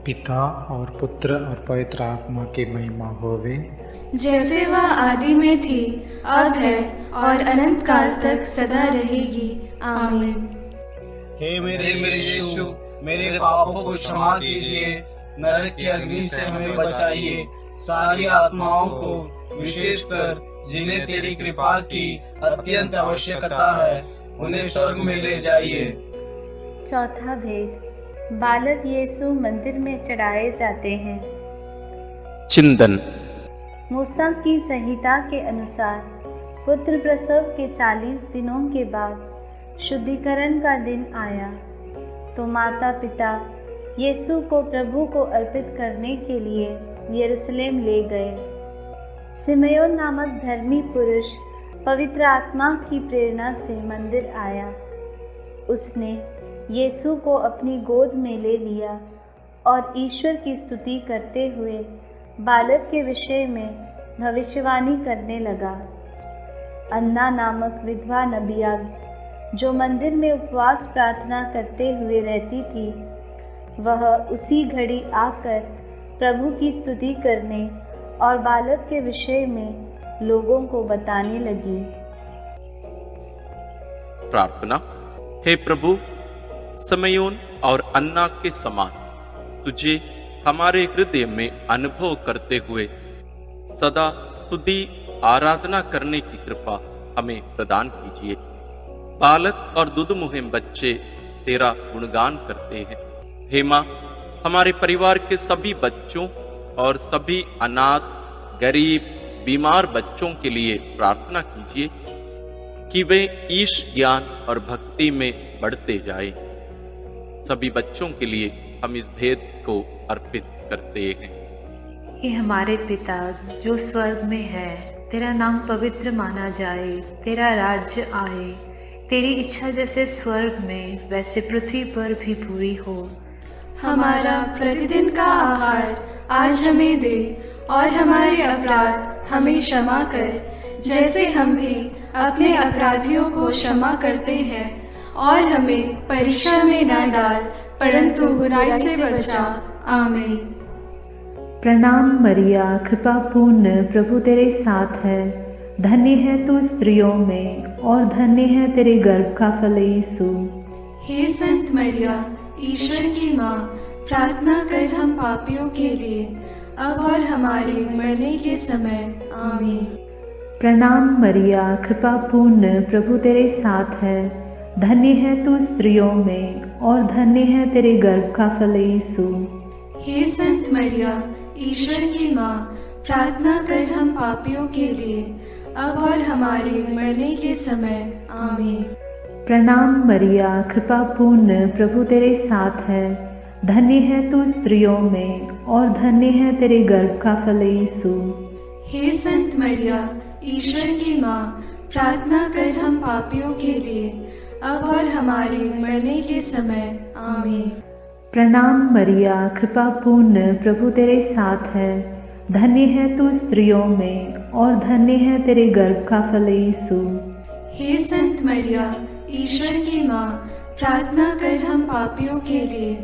पिता और पुत्र और पवित्र आत्मा की महिमा होवे, जैसे वह आदि में थी, अब है और अनंत काल तक सदा रहेगी। आमीन। हे मेरे यीशु, मेरे पापों को क्षमा कीजिए, नरक की अग्नि से हमें बचाइए, सारी आत्माओं को, विशेषकर जिन्हें तेरी कृपा की अत्यंत आवश्यकता है, उन्हें स्वर्ग में ले जाइए। चौथा भेद, बालक यीशु मंदिर में चढ़ाए जाते हैं। चिंतन। मूसा की संहिता के अनुसार पुत्र प्रसव के 40 दिनों के बाद शुद्धिकरण का दिन आया, तो माता पिता यीशु को प्रभु को अर्पित करने के लिए यरूशलेम ले गए। सिमयोन नामक धर्मी पुरुष पवित्र आत्मा की प्रेरणा से मंदिर आया। उसने यीशु को अपनी गोद में ले लिया और ईश्वर की स्तुति करते हुए बालक के विषय में भविष्यवाणी करने लगा। अन्ना नामक विधवा नबिया, जो मंदिर में उपवास प्रार्थना करते हुए रहती थी, वह उसी घड़ी आकर प्रभु की स्तुति करने और बालक के विषय में लोगों को बताने लगी। प्रार्थना। हे प्रभु, समयोन और अन्ना के समान तुझे हमारे हृदय में अनुभव करते हुए सदा स्तुति आराधना करने की कृपा हमें प्रदान कीजिए। बालक और दुधमुहे बच्चे तेरा गुणगान करते हैं। हे माँ, हमारे परिवार के सभी बच्चों और सभी अनाथ, गरीब, बीमार बच्चों के लिए प्रार्थना कीजिए कि वे ईश ज्ञान और भक्ति में बढ़ते जाएं। सभी बच्चों के लिए हम इस भेद को अर्पित करते हैं। हे हमारे पिता जो स्वर्ग में है, तेरा नाम पवित्र माना जाए, तेरा राज्य आए, तेरी इच्छा जैसे स्वर्ग में वैसे पृथ्वी पर भी पूरी हो। हमारा प्रतिदिन का आहार आज हमें दे, और हमारे अपराध हमें क्षमा कर, जैसे हम भी अपने अपराधियों को क्षमा करते हैं, और हमें परीक्षा में न डाल, परंतु बुराई से बचा। आमीन। प्रणाम मरिया, कृपा पूर्ण, प्रभु तेरे साथ है। धन्य है तू स्त्रियों में, और धन्य है तेरे गर्भ का फल यीशु। हे संत मरिया, ईश्वर की माँ, प्रार्थना कर हम पापियों के लिए, अब और हमारे मरने के समय। आमीन। प्रणाम मरिया, कृपा पूर्ण, प्रभु तेरे साथ है। धन्य है तू स्त्रियों में, और धन्य है तेरे गर्भ का फल यीशु। हे संत मरिया, ईश्वर की माँ, प्रार्थना कर हम पापियों के लिए, अब और हमारे मरने के समय। आमीन। प्रणाम मरिया, कृपा पूर्ण, प्रभु तेरे साथ है। धन्य है तू स्त्रियों में, और धन्य है तेरे गर्भ का फल यीशु। हे संत मरिया, ईश्वर की माँ, प्रार्थना कर हम पापियों के लिए, अब और हमारे मरने के समय। आमीन। प्रणाम मरिया, कृपा पूर्ण, प्रभु तेरे साथ है। धन्य है तू स्त्रियों में, और धन्य है तेरे गर्भ का फल यीशु। हे संत मरिया, ईश्वर की माँ, प्रार्थना कर हम पापियों के लिए,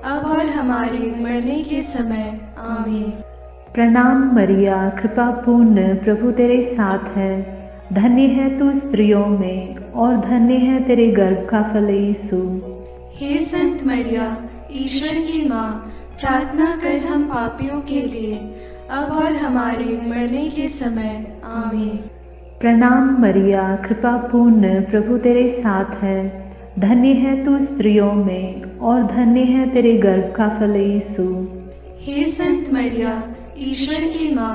अब और हमारे मरने के समय। आमीन। प्रणाम मरिया, कृपा पूर्ण, प्रभु तेरे साथ है। धन्य है तू स्त्रियों में, और धन्य है तेरे गर्भ का फल यीशु। हे संत मरिया, ईश्वर की माँ, प्रार्थना कर हम पापियों के लिए, अब और हमारे मरने के समय। आमीन। प्रणाम मरिया, कृपा पूर्ण, प्रभु तेरे साथ है। धन्य है तू स्त्रियों में, और धन्य है तेरे गर्भ का फल यीशु। हे संत मरिया, ईश्वर की माँ,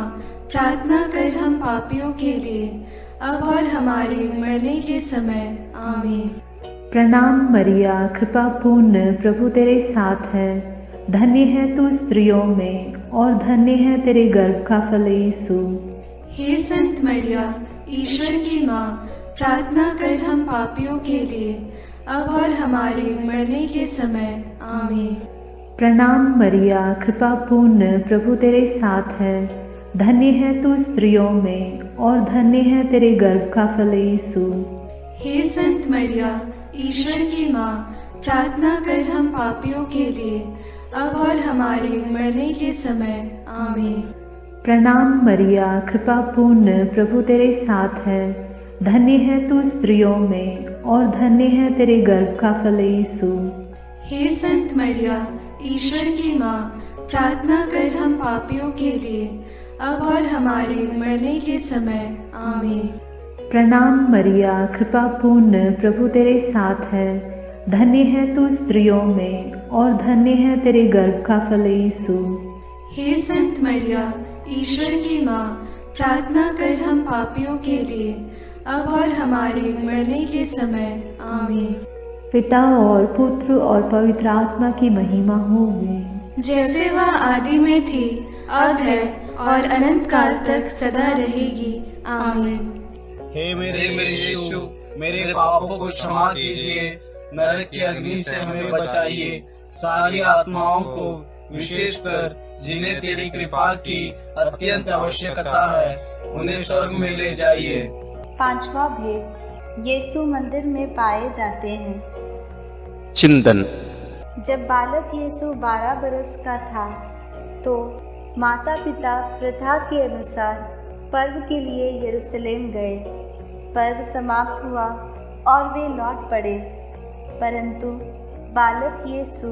प्रार्थना कर हम पापियों के लिए, अब और हमारे मरने के समय। आमीन। प्रणाम मरिया, कृपा पूर्ण, प्रभु तेरे साथ है। धन्य है तू स्त्रियों में, और धन्य है तेरे गर्भ का फल यीशु। हे संत मरिया, ईश्वर की माँ, प्रार्थना कर हम पापियों के लिए, अब और हमारे मरने के समय। आमीन। प्रणाम मरिया, कृपा पूर्ण, प्रभु तेरे साथ है। धन्य है तू स्त्रियों में, और धन्य है तेरे गर्भ का फल यीशु। हे संत मरिया, ईश्वर की माँ, प्रार्थना कर हम पापियों के लिए, अब और हमारे मरने के समय। आमीन। प्रणाम मरिया, कृपा पूर्ण, प्रभु तेरे साथ है। धन्य है तू स्त्रियों में, और धन्य है तेरे गर्भ का फल यीशु। हे संत मरिया, ईश्वर की माँ, प्रार्थना कर हम पापियों के लिए, अब और हमारे मरने के समय। आमीन। प्रणाम मरिया, कृपा पूर्ण, प्रभु तेरे साथ है। धन्य है तू स्त्रियों में, और धन्य है तेरे गर्भ का फल यीशु। हे संत मरिया, ईश्वर की माँ, प्रार्थना कर हम पापियों के लिए, अब और हमारे मरने के समय। आमीन। पिता और पुत्र और पवित्र आत्मा की महिमा होवे, जैसे वह आदि में थी, अब है, और अनंत काल तक सदा रहेगी। आमीन। हे मेरे यीशु, मेरे पापों को क्षमा कीजिए, नरक की अग्नि से हमें बचाइए, सारी आत्माओं को, विशेषकर जिन्हें तेरी कृपा की अत्यंत आवश्यकता है, उन्हें स्वर्ग में ले जाइए। पांचवा भेद, यीशु मंदिर में पाए जाते हैं। चिंतन। जब बालक यीशु 12 बरस का था, तो माता पिता प्रथा के अनुसार पर्व के लिए यरूशलेम गए। पर्व समाप्त हुआ और वे लौट पड़े, परंतु बालक यीशु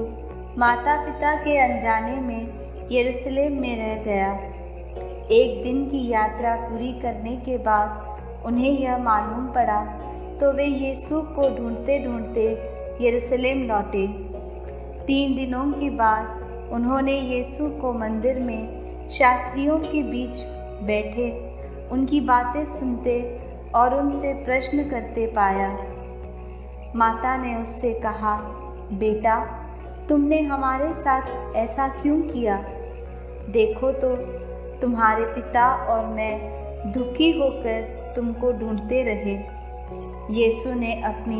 माता पिता के अनजाने में यरूशलेम में रह गया। एक दिन की यात्रा पूरी करने के बाद उन्हें यह मालूम पड़ा, तो वे यीशु को ढूंढते ढूंढते यरूशलेम लौटे। 3 दिनों के बाद उन्होंने यीशु को मंदिर में शास्त्रियों के बीच बैठे उनकी बातें सुनते और उनसे प्रश्न करते पाया। माता ने उससे कहा, बेटा, तुमने हमारे साथ ऐसा क्यों किया? देखो तो तुम्हारे पिता और मैं दुखी होकर तुमको ढूंढते रहे। यीशु ने अपनी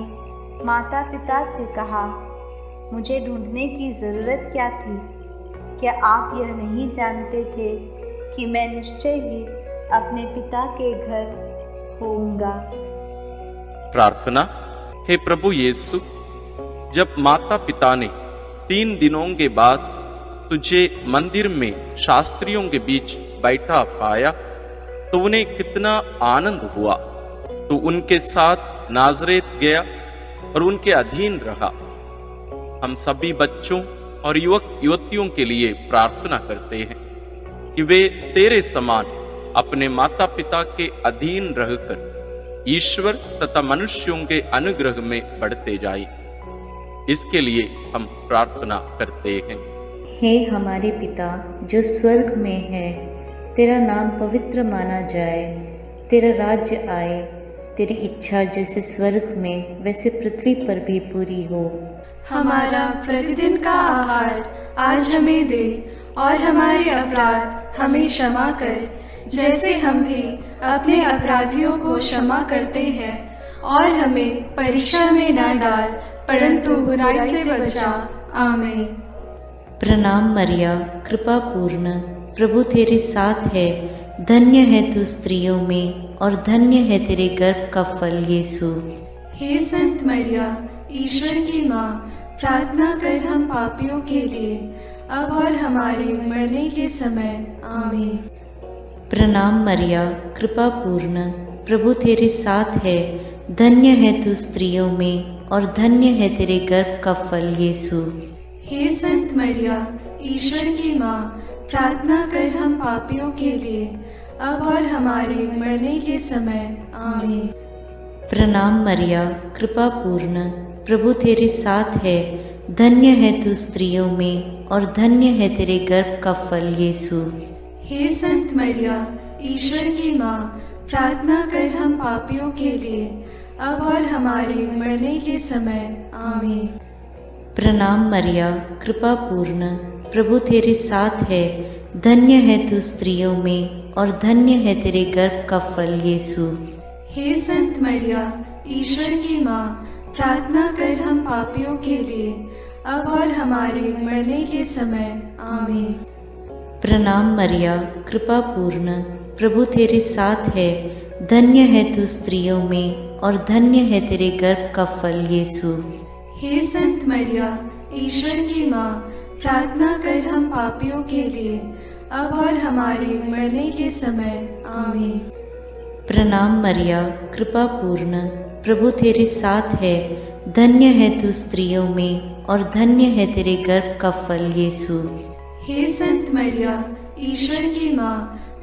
माता पिता से कहा, मुझे ढूंढने की ज़रूरत क्या थी? क्या आप यह नहीं जानते थे कि मैं निश्चय ही अपने पिता के घर होऊंगा? प्रार्थना। हे प्रभु यीशु, जब माता पिता ने 3 दिनों के बाद तुझे मंदिर में शास्त्रियों के बीच बैठा पाया तो उन्हें कितना आनंद हुआ। तू उनके साथ नाज़रेत गया और उनके अधीन रहा। हम सभी बच्चों और युवक युवतियों के लिए प्रार्थना करते हैं कि वे तेरे समान अपने माता पिता के अधीन रहकर ईश्वर तथा मनुष्यों के अनुग्रह में बढ़ते जाए। इसके लिए हम प्रार्थना करते हैं। हे हमारे पिता जो स्वर्ग में है, तेरा नाम पवित्र माना जाए, तेरा राज्य आए, तेरी इच्छा जैसे स्वर्ग में वैसे पृथ्वी पर भी पूरी हो। हमारा प्रतिदिन का आहार आज हमें दे और हमारे अपराध हमें क्षमा कर, जैसे हम भी अपने अपराधियों को क्षमा करते हैं, और हमें परीक्षा में न डाल परंतु बुराई से बचा। आमीन। प्रणाम मरिया, कृपा पूर्ण, प्रभु तेरे साथ है, धन्य है तू स्त्रियों में और धन्य है तेरे गर्भ का फल यीशु। हे संत मरिया, ईश्वर की माँ, प्रार्थना कर हम पापियों के लिए अब और हमारे मरने के समय। आमीन। प्रणाम मरिया, कृपा पूर्ण, प्रभु तेरे साथ है, धन्य है तू स्त्रियों में और धन्य है तेरे गर्भ का फल यीशु। हे संत मरिया, ईश्वर की माँ, प्रार्थना कर हम पापियों के लिए अब और हमारे मरने के समय। आमीन। प्रणाम मरिया, कृपा पूर्ण, प्रभु तेरे साथ है, धन्य है तू स्त्रियों में और धन्य है तेरे गर्भ का फल यीशु। हे संत मरिया, ईश्वर की माँ, प्रार्थना कर हम पापियों के लिए अब और हमारे मरने के समय। आमीन। प्रणाम मरिया, कृपा पूर्ण, प्रभु तेरे साथ है, धन्य है तू स्त्रियों में और धन्य है तेरे गर्भ का फल यीशु। हे संत मरिया, ईश्वर की माँ, प्रार्थना कर हम पापियों के लिए अब और हमारे मरने के समय। आमीन। प्रणाम मरिया, कृपा पूर्ण, प्रभु तेरे साथ है, धन्य है तू स्त्रियों में और धन्य है तेरे गर्भ का फल यीशु। हे संत मरिया, ईश्वर की माँ, प्रार्थना कर हम पापियों के लिए अब और हमारे मरने के समय। आमीन। प्रणाम मरिया, कृपा पूर्ण, प्रभु तेरे साथ है, धन्य है तू स्त्रियों में और धन्य है तेरे गर्भ का फल यीशु। हे संत मरिया, ईश्वर की माँ,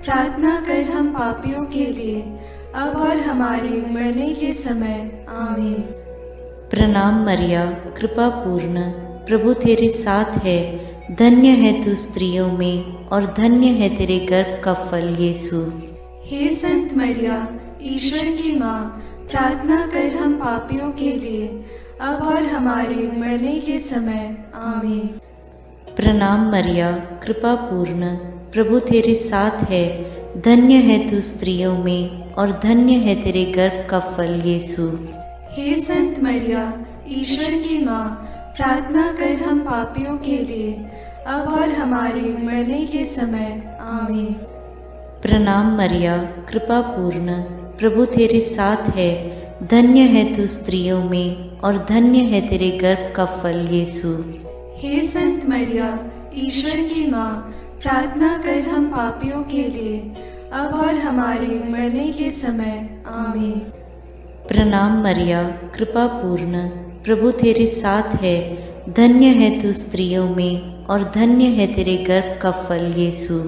प्रार्थना कर हम पापियों के लिए अब और हमारे मरने के समय। आमीन। प्रणाम मरिया, कृपा पूर्ण, प्रभु तेरे साथ है, धन्य है तू स्त्रियों में और धन्य है तेरे गर्भ का फल यीशु। हे संत मरिया, ईश्वर की माँ, प्रार्थना कर हम पापियों के लिए अब और हमारे मरने के समय। आमीन। प्रणाम मरिया, कृपा पूर्ण, प्रभु तेरे साथ है, धन्य है तू स्त्रियों में और धन्य है तेरे गर्भ का फल यीशु। हे संत मरिया, ईश्वर की माँ, प्रार्थना कर हम पापियों के लिए अब और हमारे मरने के समय। आमीन। प्रणाम मरिया, कृपा पूर्ण, प्रभु तेरे साथ है, धन्य है तू स्त्रियों में और धन्य है तेरे गर्भ का फल यीशु। हे संत मरिया, ईश्वर की माँ, प्रार्थना कर हम पापियों के लिए अब और हमारे मरने के समय। आमीन। प्रणाम मरिया, कृपा पूर्ण, प्रभु तेरे साथ है, धन्य है तू स्त्रियों में और धन्य है तेरे गर्भ का फल यीशु।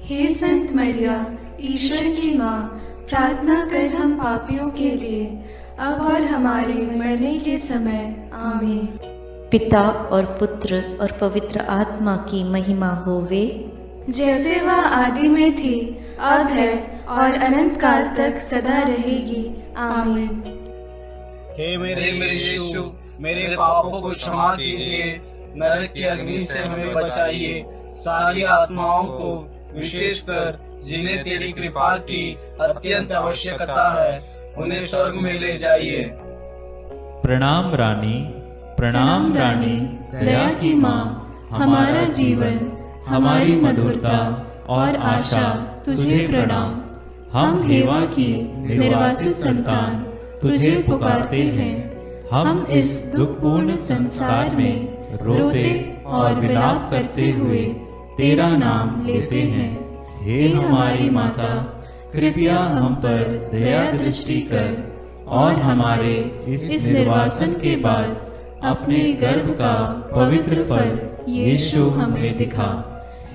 हे संत मरिया, ईश्वर की माँ, प्रार्थना कर हम पापियों के लिए अब और हमारे मरने के समय। आमीन। पिता और पुत्र और पवित्र आत्मा की महिमा होवे, जैसे वह आदि में थी, अब है और अनंत काल तक सदा रहेगी। आमीन। हे मेरे यीशु, मेरे पापों को क्षमा कीजिए, नरक की अग्नि से हमें बचाइए, सारी आत्माओं को विशेषकर जिन्हें तेरी कृपा की अत्यंत आवश्यकता है, उन्हें स्वर्ग में ले जाइए। प्रणाम रानी, प्रणाम रानी, दया की माँ, हमारा जीवन, हमारी मधुरता और आशा तुझे प्रणाम। हम हेवा की निर्वासित संतान तुझे पुकारते हैं। हम इस दुखपूर्ण संसार में रोते और विलाप करते हुए तेरा नाम लेते हैं। हे हमारी माता, कृपया हम पर दया दृष्टि कर और हमारे इस निर्वासन के बाद अपने गर्भ का पवित्र फल यीशु हमें दिखा।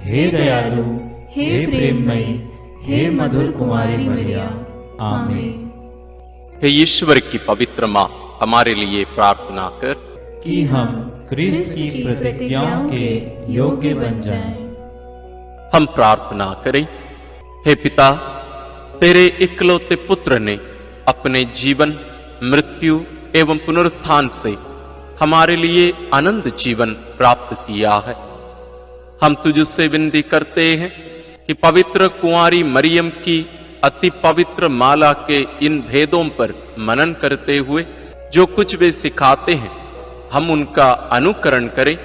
हे दयालु, हे प्रेममयी, हे मधुर कुमारी मरिया, आमीन। हे ईश्वर की पवित्र माँ, हमारे लिए प्रार्थना कर कि हम क्रिस्त की प्रतिज्ञाओं के योग्य बन जाएं। हम प्रार्थना करें। हे पिता, तेरे इकलौते पुत्र ने अपने जीवन, मृत्यु एवं पुनरुत्थान से हमारे लिए अनंत जीवन प्राप्त किया है। हम तुझसे विनती करते हैं कि पवित्र कुंवारी मरियम की अति पवित्र माला के इन भेदों पर मनन करते हुए जो कुछ वे सिखाते हैं, हम उनका अनुकरण करें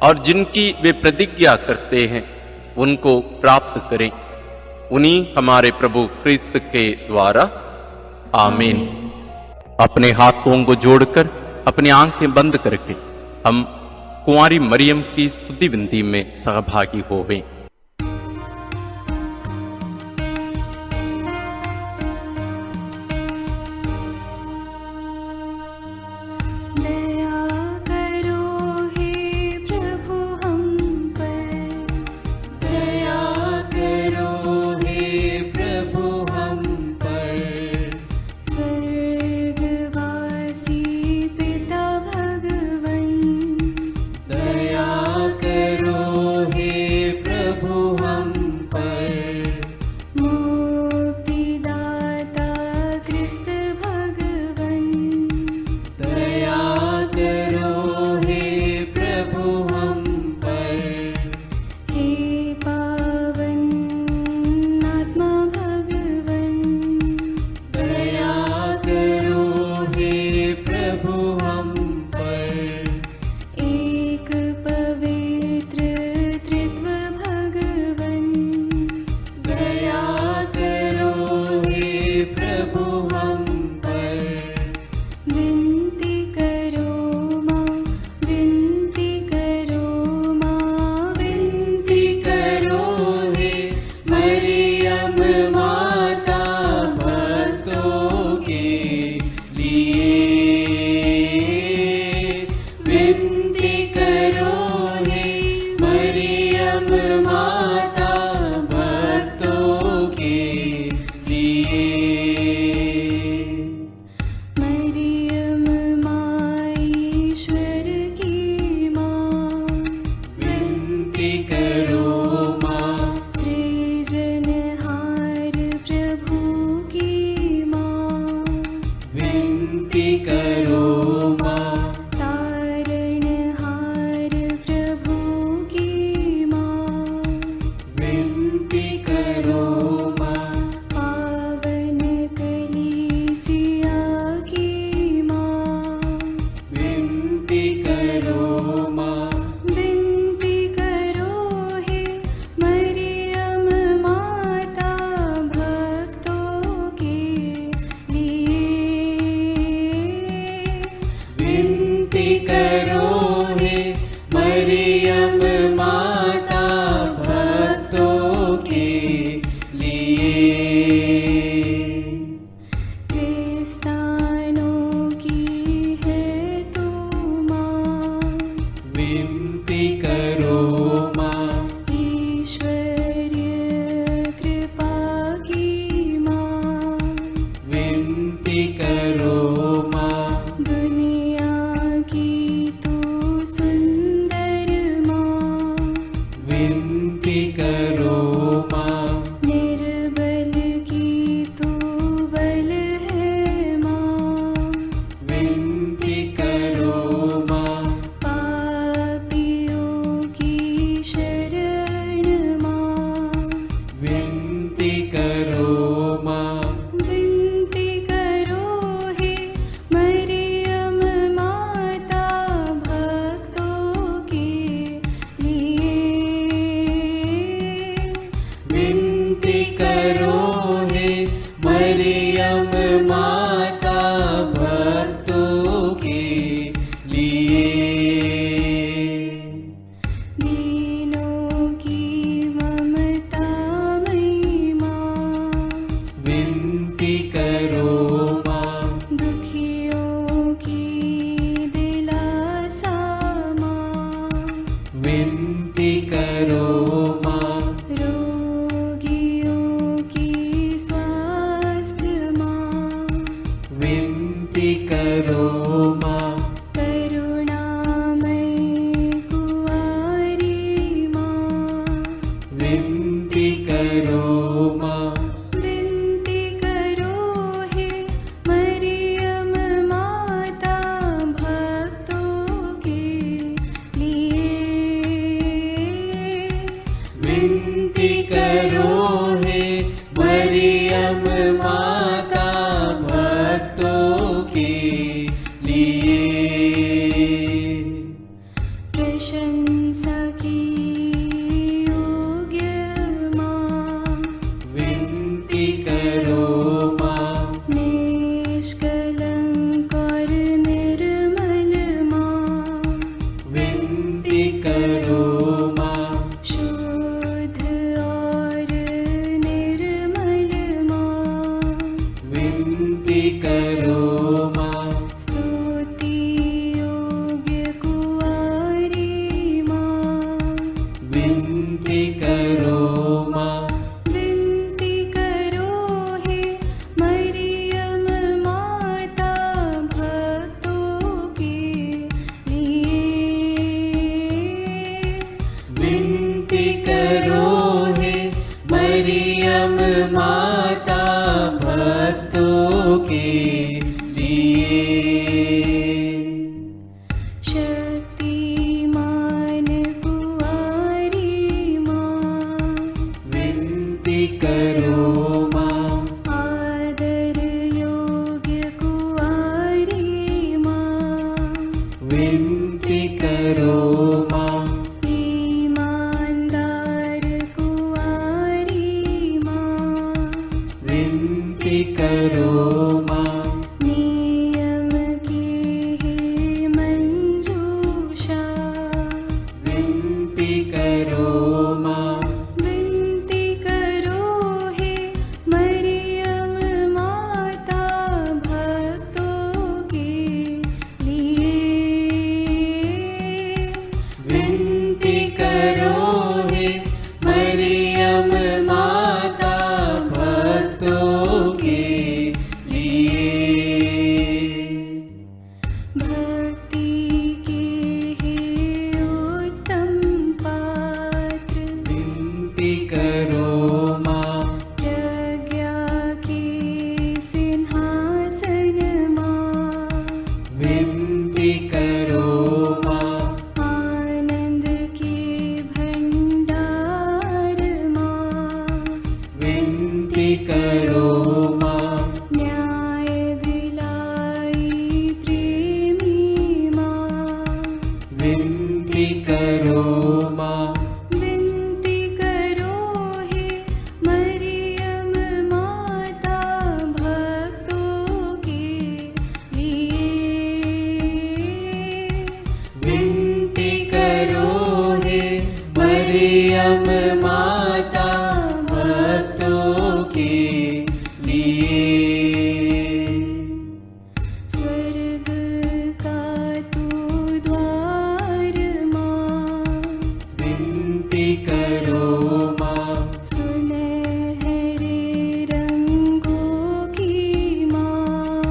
और जिनकी वे प्रतिज्ञा करते हैं उनको प्राप्त करें। उन्हीं हमारे प्रभु क्रिस्त के द्वारा, आमीन। अपने हाथों को जोड़कर अपनी आंखें बंद करके हम कुंवारी मरियम की स्तुति विनती में सहभागी होवें। मरियम माता भक्तों के लिए। दीनों की ममता मई माँ, विनती करो माँ। दुखियों की दिलासा माँ, विनती करो माँ। रोगियों की स्वास्थ्य माँ, विनती करो माँ। करुणामयी कुंवारी माँ, विनती करो माँ। विनती करो हे मरियम माता भक्तों के लिए। विनती करो हे मरियम माता भक्तों के लिए। प्रशंसा की योग्य माँ, विनती करो माँ। निष्कलंक और निर्मल माँ, विनती करो माँ। शुद्ध और निर्मल माँ, विनती करो माँ। स्तुति योग्य कुंवारी माँ, विनती करो माँ। विनती करो हे मरियम माता भक्तों के लिए। विनती करो हे मरियम माता भक्तों के लिए। शक्तिमान कुंवारी माँ, विनती करो माँ। आदर योग्य कुंवारी माँ, विनती करो माँ। ईमानदार कुंवारी माँ, विनती करो माँ। नियम की हे मंजूषा, विनती करो माँ। विनती करो हे मरियम माता भक्तों के लिए। विनती करो हे मरियम माता भक्तों के लिए। भक्ति के हे उत्तम पात्र, विनती करो माँ। प्रज्ञा के सिंहासन माँ, विनती करो माँ। आनंद के भंडार माँ, विनती करो माँ। न्याय दिलाई प्रेमी माँ, विनती करो माँ। विनती करो हे मरियम माता भक्तों के लिए। विनती करो हे मरियम माता भक्तों के लिए। स्वर्ग का तू द्वार माँ, विनती करो माँ। सुनहरे रंगों की माँ,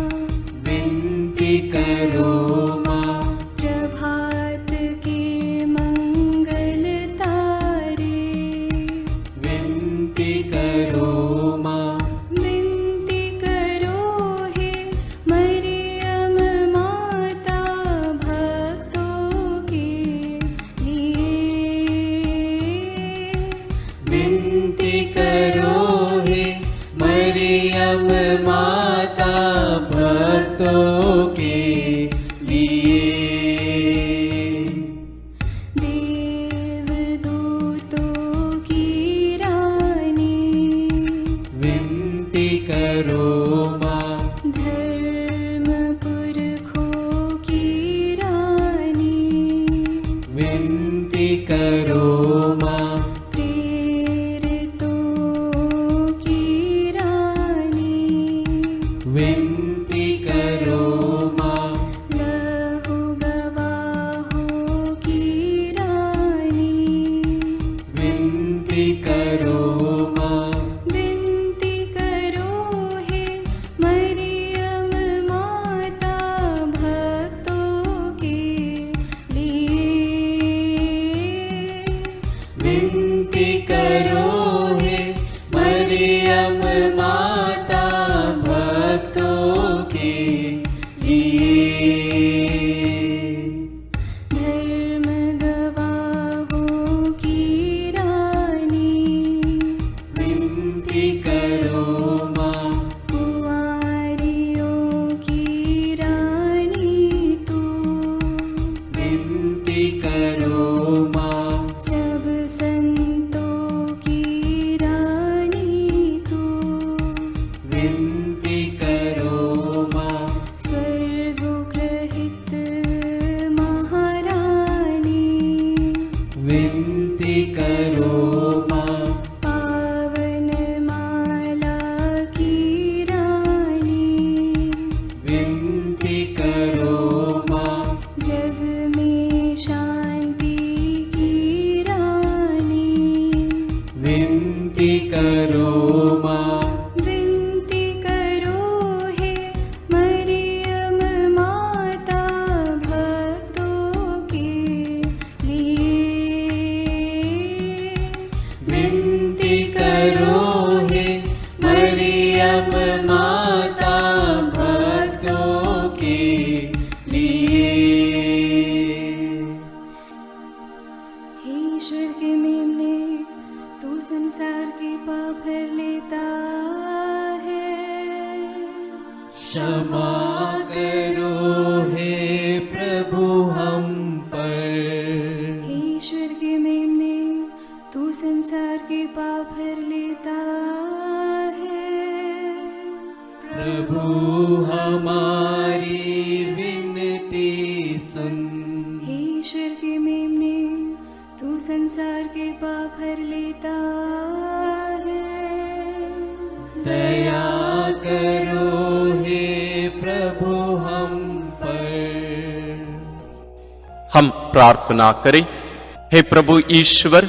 विनती करो माँ। प्रभात के मंगल तारे, विनती करो माँ। विनती करो हे मरियम माता भक्तों के लिए। विनती करो हे मरियम माता भक्तों के लिए। देवदूतों की रानी, विनती करो विनती करो माँ। लहू गवाहों की रानी, विनती करो माँ। विनती करो हे मरियम माता भक्तों के लिए। विनती करो हे मरियम माता भक्तों के लिए। धर्म गवाहों की रानी, विनती करो माँ। कुंवारियों की रानी तू, विनती करो माँ। सब संतों की रानी तू, विनती करो माँ। स्वर्गोग्रहित महारानी, विनती करो माँ। पावन माला की रानी, विनती करो माँ। जग में शांति की रानी, विनती करो माँ। विनती करो हे मरियम माता भक्तों के लिए। विनती करो हे मरियम माता भक्तों के लिए। हे ईश्वर के मेमने, तू संसार के पाप भर लेता है। क्षमा करो हे प्रभु हम पर। हे ईश्वर के मेमने, तू संसार के पाप भर लेता है। प्रभु हमारी विनती सुन। हे ईश्वर के मेमने, तू संसार के पाप भर लेता है। दया करो हे प्रभु हम पर। हम प्रार्थना करें। हे प्रभु ईश्वर,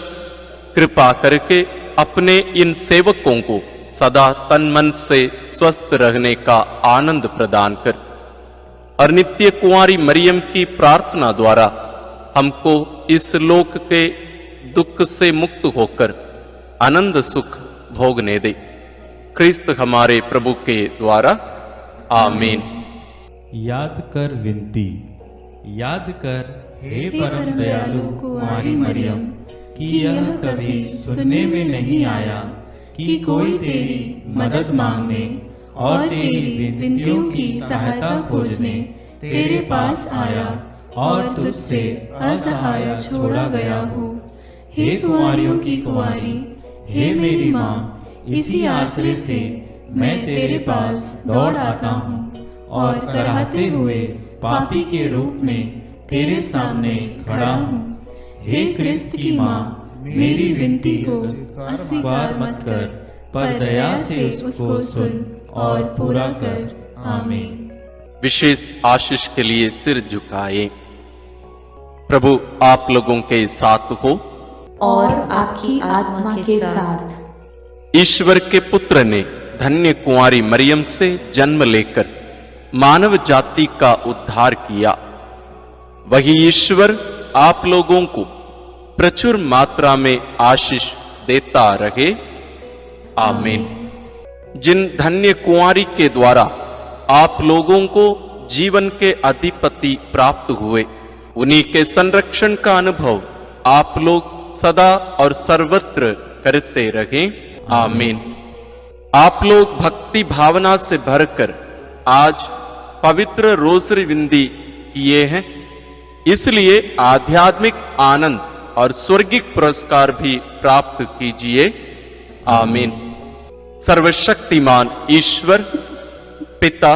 कृपा करके अपने इन सेवकों को सदा तन मन से स्वस्थ रहने का आनंद प्रदान कर और नित्य कुंवारी मरियम की प्रार्थना द्वारा हमको इस लोक के दुख से मुक्त होकर आनंद सुख भोगने दे। क्रिस्त हमारे प्रभु के द्वारा आमीन। याद कर विनती। याद कर हे परम दयालु कुंवारी मरियम, कि यह कभी सुनने में नहीं आया कि कोई तेरी मदद मांगने और तेरी विनतियों की सहायता खोजने तेरे पास आया और तुझसे असहाय छोड़ा गया हो। हे कुंवारियों की कुंवारी, हे मेरी माँ, इसी आश्रय से मैं तेरे पास दौड़ आता हूँ और कराहते हुए पापी के रूप में तेरे सामने खड़ा हूँ। हे क्रिस्त की माँ, मेरी विनती को अस्वीकार मत कर, पर दया से उसको सुन और पूरा कर। आमीन। विशेष आशीष के लिए सिर झुकाए। प्रभु आप लोगों के साथ हो और आपकी आत्मा के साथ। ईश्वर के पुत्र ने धन्य कुंवारी मरियम से जन्म लेकर मानव जाति का उद्धार किया। वही ईश्वर आप लोगों को प्रचुर मात्रा में आशीष देता रहे। आमीन। जिन धन्य कुंवारी के द्वारा आप लोगों को जीवन के अधिपति प्राप्त हुए, उन्हीं के संरक्षण का अनुभव आप लोग सदा और सर्वत्र करते रहें। आमीन। आप लोग भक्ति भावना से भरकर आज पवित्र रोसरी विंदी किए हैं, इसलिए आध्यात्मिक आनंद और स्वर्गिक पुरस्कार भी प्राप्त कीजिए। आमीन। सर्वशक्तिमान ईश्वर पिता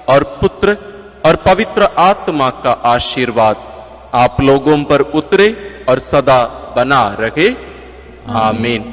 और पुत्र और पवित्र आत्मा का आशीर्वाद आप लोगों पर उतरे और सदा बना रहे। आमीन।